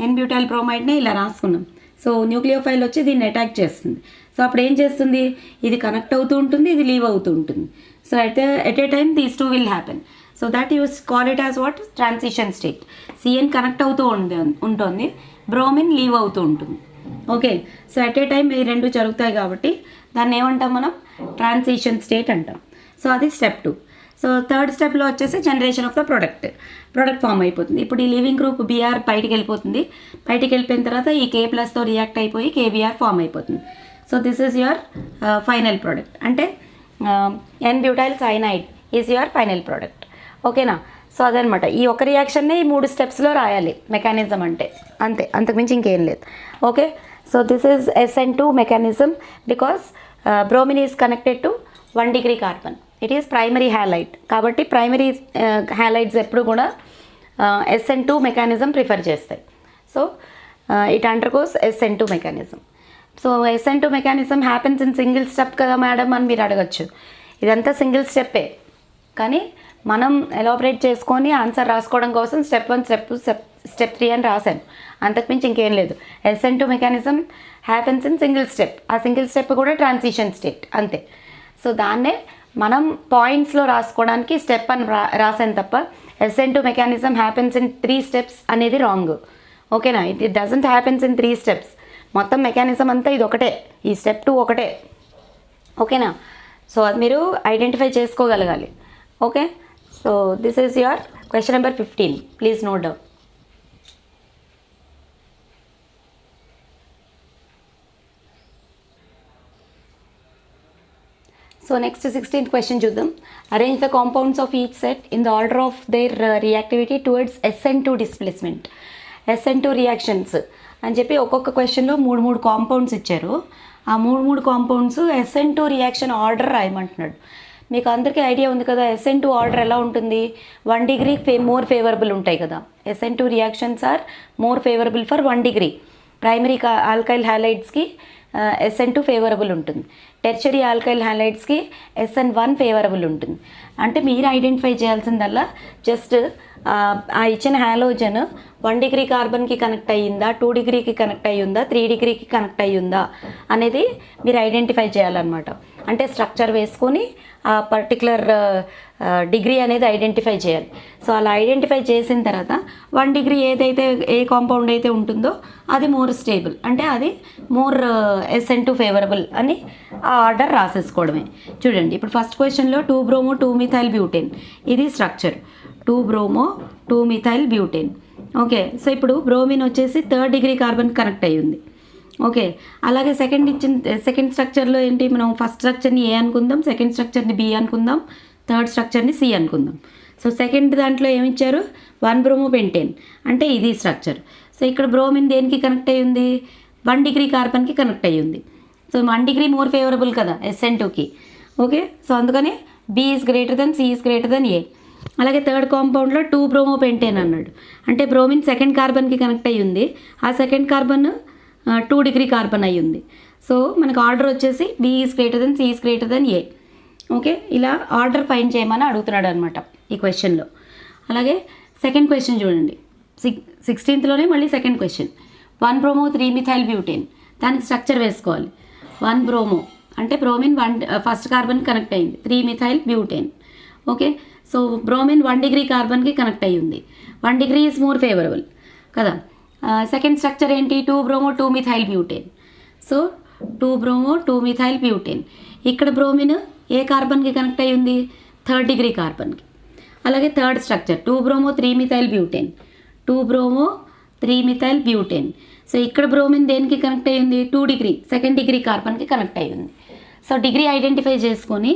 N-butyl bromideని ఇలా రాసుకున్నాం. సో న్యూక్లియోఫైల్ వచ్చి దీన్ని అటాక్ చేస్తుంది. సో అప్పుడు ఏం చేస్తుంది, ఇది కనెక్ట్ అవుతూ ఉంటుంది, ఇది లీవ్ అవుతూ ఉంటుంది. So at a time these 2 will happen. So that use call it as what, transition state. CN connect అవుతూ ఉంటుంది, బ్రోమిన్ లీవ్ అవుతూ ఉంటుంది. Okay, so at a time ఈ రెండు జరుగుతాయి కాబట్టి దాన్ని ఏమంటాం మనం, ట్రాన్సిషన్ స్టేట్ అంటాం. సో అది స్టెప్ 2. సో థర్డ్ స్టెప్లో వచ్చేసి generation of the product form అయిపోతుంది. ఇప్పుడు ఈ లివింగ్ గ్రూప్ Br బయటికి వెళ్ళిపోతుంది. బయటికి వెళ్ళిపోయిన తర్వాత ఈ K+తో రియాక్ట్ అయిపోయి KBr ఫామ్ అయిపోతుంది. So this is your final product. అంటే N-butyl cyanide is your final product. ఓకేనా, సో అదనమాట. ఈ ఒక రియాక్షన్ని ఈ 3 స్టెప్స్లో రాయాలి మెకానిజం అంటే, అంతే, అంతకుమించి ఇంకేం లేదు. Okay, so this is SN2 mechanism because bromine is connected to 1 degree carbon. It is primary halide కాబట్టి ప్రైమరీ హ్యాలైడ్స్ ఎప్పుడు కూడా SN2 మెకానిజం ప్రిఫర్ చేస్తాయి. So it undergoes SN2 mechanism. So SN2 mechanism happens in single step కదా madam అని మీరు అడగచ్చు. ఇదంతా single స్టెప్పే, కానీ మనం ఎలాబరేట్ చేసుకొని ఆన్సర్ రాసుకోవడం కోసం స్టెప్ 1 స్టెప్ 3 అని రాశాను, అంతకుమించి ఇంకేం లేదు. SN2 mechanism happens in single step, ఆ సింగిల్ స్టెప్ కూడా ట్రాన్సిషన్ స్టేట్ అంతే. సో దాన్నే మనం పాయింట్స్లో రాసుకోవడానికి స్టెప్ అని రాసాను తప్ప SN2 mechanism happens in 3 steps అనేది రాంగ్. ఓకేనా. It doesn't happens in 3 steps. మొత్తం మెకానిజం అంతా ఇది ఒకటే, ఈ స్టెప్ 2 ఒకటే. ఓకేనా. సో అది మీరు ఐడెంటిఫై చేసుకోగలగాలి. Okay. So this is your question number 15. Please note down. So next 16th question చూద్దాం. Arrange the compounds of each set in the order of their reactivity towards SN2 displacement. SN2 reactions అని చెప్పి ఒక్కొక్క క్వశ్చన్లో 3 compounds ఇచ్చారు. ఆ 3 compounds SN2 reaction order రాయమంటున్నాడు. మీకు అందరికీ idea ఉంది కదా SN2 ఆర్డర్ ఎలా ఉంటుంది, 1 degree మోర్ ఫేవరబుల్ ఉంటాయి కదా. SN2 reactions are more favourable for 1 degree. Primary alkyl హ్యాలైడ్స్కి SN2 ఫేవరబుల్ ఉంటుంది, టెర్షరీ ఆల్కైల్ హ్యాలైడ్స్కి SN1 ఫేవరబుల్ ఉంటుంది. అంటే మీరు ఐడెంటిఫై చేయాల్సిందల్లా జస్ట్ ఆ ఇచ్చిన హ్యాలోజన్ 1 degree కార్బన్కి కనెక్ట్ అయ్యిందా, 2 degreeకి కనెక్ట్ అయ్యిందా, 3 degreeకి కనెక్ట్ అయ్యిందా అనేది మీరు ఐడెంటిఫై చేయాలన్నమాట. అంటే స్ట్రక్చర్ వేసుకొని ఆ పర్టికులర్ డిగ్రీ అనేది ఐడెంటిఫై చేయాలి. సో అలా ఐడెంటిఫై చేసిన తర్వాత 1 degree ఏదైతే ఏ కాంపౌండ్ అయితే ఉంటుందో అది మోర్ స్టేబుల్, అంటే అది మోర్ SN2 ఫేవరబుల్ అని ఆ ఆర్డర్ రాసేసుకోవడమే. చూడండి ఇప్పుడు ఫస్ట్ క్వశ్చన్లో 2-bromo 2-methyl-butane ఇది structure, 2-bromo 2-methyl-butane. Okay. So ఇప్పుడు బ్రోమిన్ వచ్చేసి 3rd degree కార్బన్ కనెక్ట్ అయ్యి ఉంది. ఓకే. అలాగే సెకండ్ స్ట్రక్చర్లో ఏంటి, మనం ఫస్ట్ స్ట్రక్చర్ని A అనుకుందాం, సెకండ్ స్ట్రక్చర్ని B అనుకుందాం, థర్డ్ స్ట్రక్చర్ని C అనుకుందాం. సో సెకండ్ దాంట్లో ఏమిచ్చారు, 1-bromo pentane అంటే ఇది స్ట్రక్చర్. సో ఇక్కడ బ్రోమిన్ దేనికి కనెక్ట్ అయ్యి ఉంది, 1 degree కార్బన్కి కనెక్ట్ అయ్యి ఉంది. సో 1 degree మోర్ ఫేవరబుల్ కదా SN2కి. ఓకే. సో అందుకని B is greater than C is greater than A. అలాగే థర్డ్ కాంపౌండ్లో 2-bromo pentane అన్నాడు, అంటే బ్రోమిన్ సెకండ్ కార్బన్కి కనెక్ట్ అయ్యి ఉంది, ఆ సెకండ్ కార్బన్ 2 degree కార్బన్ అయ్యి ఉంది. సో మనకు ఆర్డర్ వచ్చేసి B is greater than C is greater than A. Okay. ఇలా ఆర్డర్ ఫైండ్ చేయమని అడుగుతున్నాడు అనమాట ఈ క్వశ్చన్లో. అలాగే సెకండ్ క్వశ్చన్ చూడండి, 16thలోనే మళ్ళీ సెకండ్ క్వశ్చన్, 1-bromo 3-methyl-butane. దానికి స్ట్రక్చర్ వేసుకోవాలి. 1-bromo అంటే బ్రోమిన్ ఫస్ట్ కార్బన్ కనెక్ట్ అయ్యింది, 3-methyl-butane. ఓకే. సో బ్రోమిన్ 1 degree కార్బన్కి కనెక్ట్ అయ్యి ఉంది, 1 degree ఈజ్ మోర్ ఫేవరబుల్ కదా. సెకండ్ స్ట్రక్చర్ ఏంటి, 2-bromo 2-methyl-butane. So 2-bromo 2-methyl-butane. ఇక్కడ బ్రోమిన్ ఏ కార్బన్కి కనెక్ట్ అయ్యి ఉంది, 3rd degree కార్బన్కి. అలాగే third structure 2-bromo 3-methyl-butane, 2-bromo 3-methyl-butane. So ఇక్కడ బ్రోమిన్ దేనికి కనెక్ట్ అయ్యి ఉంది, 2 degree సెకండ్ డిగ్రీ కార్బన్కి కనెక్ట్ అయ్యి ఉంది. సో డిగ్రీ ఐడెంటిఫై చేసుకొని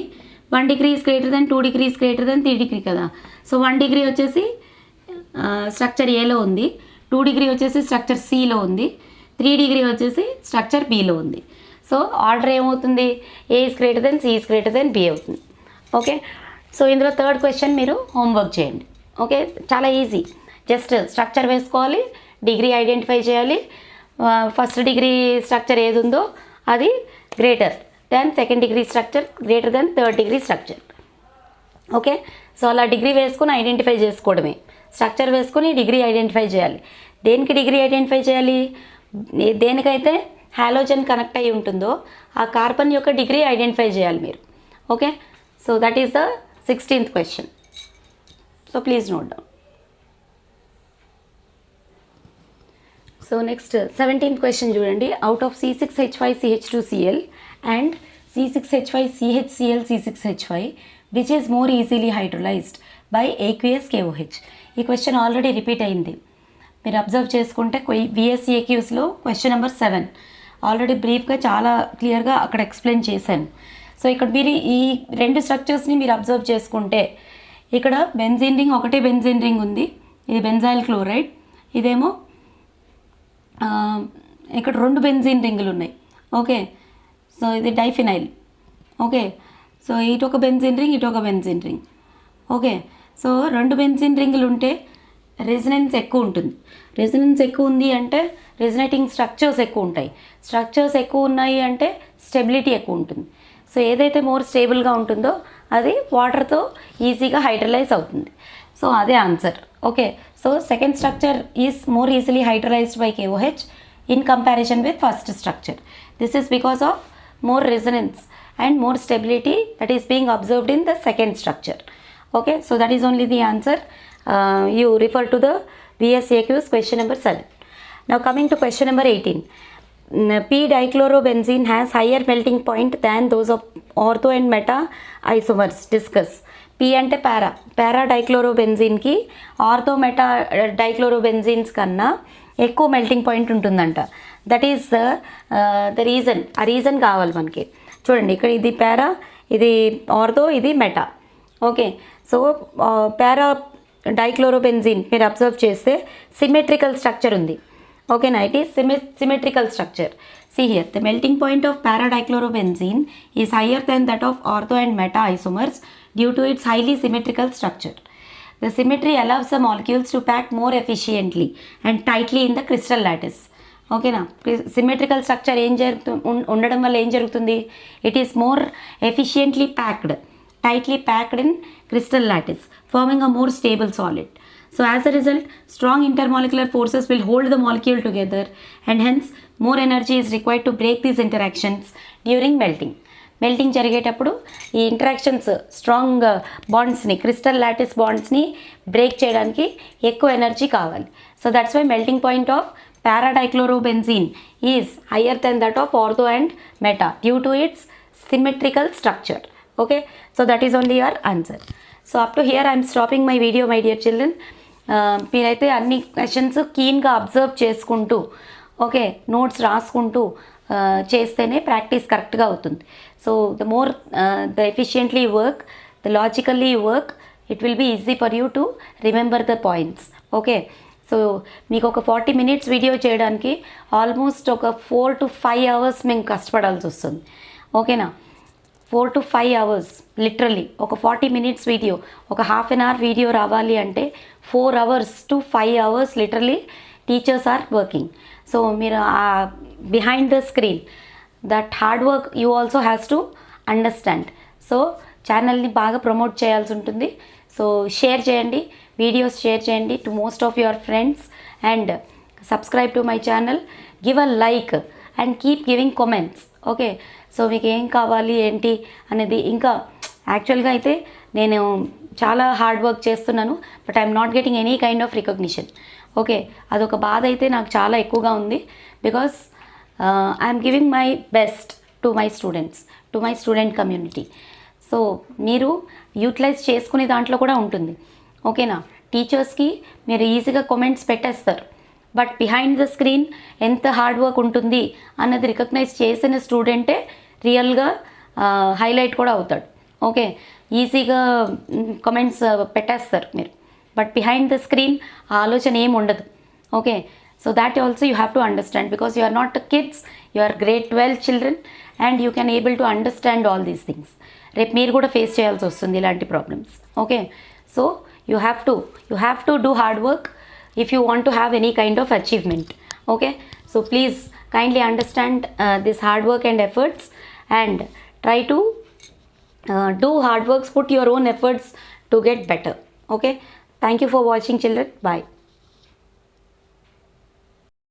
1 degree is greater than 2 degree is greater than 3 degree కదా. సో 1 degree వచ్చేసి స్ట్రక్చర్ ఏలో ఉంది, 2 degree వచ్చేసి స్ట్రక్చర్ సిలో ఉంది, 3 degree వచ్చేసి స్ట్రక్చర్ బిలో ఉంది. సో ఆర్డర్ ఏమవుతుంది, A is greater than C is greater than B అవుతుంది. ఓకే. సో ఇందులో థర్డ్ క్వశ్చన్ మీరు హోంవర్క్ చేయండి. ఓకే. చాలా ఈజీ, జస్ట్ స్ట్రక్చర్ వేసుకోవాలి, డిగ్రీ ఐడెంటిఫై చేయాలి, ఫస్ట్ డిగ్రీ స్ట్రక్చర్ ఏది ఉందో అది greater than second degree structure, greater than third degree structure. Okay. So అలా డిగ్రీ వేసుకొని ఐడెంటిఫై చేసుకోవడమే, స్ట్రక్చర్ వేసుకొని డిగ్రీ ఐడెంటిఫై చేయాలి. దేనికి డిగ్రీ ఐడెంటిఫై చేయాలి, దేనికైతే హాలోజన్ కనెక్ట్ అయి ఉంటుందో ఆ కార్బన్ యొక్క డిగ్రీ ఐడెంటిఫై చేయాలి మీరు. Okay. So that is the 16th question. So please note down. So next 17th question చూడండి, out of C6H5CH2Cl and C6H5CHCl C6H5 which is more easily hydrolysed by aqueous KOH. ఈ question already repeat అయింది, మీరు observe చేసుకుంటే VSCAQస్లో question number 7 already బ్రీఫ్గా చాలా క్లియర్గా అక్కడ explain చేశాను. సో ఇక్కడ మీరు ఈ 2 స్ట్రక్చర్స్ని మీరు అబ్జర్వ్ చేసుకుంటే ఇక్కడ బెంజీన్ రింగ్, ఒకటే బెంజీన్ రింగ్ ఉంది, ఇది బెంజాయిల్ క్లోరైడ్, ఇదేమో ఇక్కడ 2 బెంజీన్ రింగులు ఉన్నాయి. ఓకే. సో ఇది డైఫినైల్. ఓకే. సో ఇటు ఒక బెంజీన్ రింగ్, ఇటు ఒక benzene ring. Okay. So 2 benzene రింగులు ఉంటే రెజనెన్స్ ఎక్కువ ఉంటుంది. రెజనెన్స్ ఎక్కువ ఉంది అంటే రెజనేటింగ్ స్ట్రక్చర్స్ ఎక్కువ ఉంటాయి, స్ట్రక్చర్స్ ఎక్కువ ఉన్నాయి అంటే స్టెబిలిటీ ఎక్కువ ఉంటుంది. సో ఏదైతే మోర్ స్టేబుల్గా ఉంటుందో అది వాటర్తో ఈజీగా హైడ్రలైజ్ అవుతుంది. సో అదే answer. Okay. So second structure is more easily hydrolysed by KOH in comparison with first structure. This is because of more resonance and more stability that is being observed in the second structure. Okay, so that is only the answer. You refer to the VSCAQ's question number 7. Now coming to question number 18. P-dichlorobenzene has higher melting point than those of ortho and meta isomers. Discuss. P అంటే పారా డైక్లోరోబెన్జీన్కి ortho meta డైక్లోరోబెన్జీన్స్ కన్నా ఎక్కువ melting point ఉంటుందంట. That is the reason. ఆ reason కావాలి మనకి. చూడండి ఇక్కడ ఇది పారా, ఇది ఆర్థో, ఇది మెటా. ఓకే, సో పారా డైక్లోరోబెన్జీన్ మీరు అబ్జర్వ్ చేస్తే సిమెట్రికల్ స్ట్రక్చర్ ఉంది. ఓకేనా, it is symmetrical structure. See here, the melting point of para-dichlorobenzene is higher than that of ortho and meta isomers due to its highly symmetrical structure. The symmetry allows the molecules to pack more efficiently and tightly in the crystal lattice. ఓకేనా, symmetrical structure ఉండడం వల్ల ఏం జరుగుతుంది? It is more efficiently packed, tightly packed in crystal lattice, forming a more stable solid. So as a result, strong intermolecular forces will hold the molecule together and hence more energy is required to break these interactions during melting. Melting జరిగేటప్పుడు ఈ interactions strong బాండ్స్ని, crystal lattice బాండ్స్ని break చేయడానికి ఎక్కువ energy కావాలి. So that's why melting point of para-dichlorobenzene is higher than that of ortho and meta due to its symmetrical structure. Okay, so that is only your answer. So up to here I am stopping my video, my dear children. మీరైతే అన్ని questions కీన్గా observe చేసుకుంటూ, okay, notes రాసుకుంటూ చేస్తేనే practice కరెక్ట్గా అవుతుంది. So the more the efficiently work, the logically work, it will be easy for you to remember the points. Okay, so మీకు ఒక 40 minutes వీడియో చేయడానికి ఆల్మోస్ట్ ఒక 4 to 5 hours మేము కష్టపడాల్సి వస్తుంది. ఓకేనా, 4 to 5 hours లిటరలీ. ఒక 40 minutes వీడియో, ఒక ½ an hour వీడియో రావాలి అంటే 4 hours to 5 hours literally teachers are working. So మీరు ఆ behind the screen that hard work you also has to understand. So ఛానల్ని బాగా ప్రమోట్ చేయాల్సి ఉంటుంది. సో షేర్ చేయండి, వీడియోస్ షేర్ చేయండి to most of your friends and subscribe to my channel, give a like and keep giving comments. Okay, so మీకు ఏం కావాలి ఏంటి అనేది, ఇంకా యాక్చువల్గా అయితే నేను చాలా హార్డ్ వర్క్ చేస్తున్నాను, but I'm not getting any kind of recognition. Okay, అదొక బాధ అయితే నాకు చాలా ఎక్కువగా ఉంది. Because I'm giving my best to my students, to my student community. So మీరు యూటిలైజ్ చేసుకునే దాంట్లో కూడా ఉంటుంది. ఓకేనా, టీచర్స్కి మీరు ఈజీగా కామెంట్స్ పెట్టేస్తారు, బట్ బిహైండ్ ద స్క్రీన్ ఎంత హార్డ్ వర్క్ ఉంటుంది అన్నది రికగ్నైజ్ చేసిన స్టూడెంటే రియల్గా హైలైట్ కూడా అవుతాడు. ఓకే, ఈజీగా కామెంట్స్ పెట్టేస్తారు మీరు, బట్ బిహైండ్ ద స్క్రీన్ ఆ ఆలోచన ఏం ఉండదు. Okay, so that also you have to understand, because you are not kids, you are great 12 children and you can able to understand all these things. రేపు మీరు కూడా face చేయాల్సి వస్తుంది ఇలాంటి problems. Okay, so you have to do hard work if you want to have any kind of achievement. Okay, so please kindly understand this hard work and efforts and try to do hard works, put your own efforts to get better. Okay, thank you for watching, children. Bye.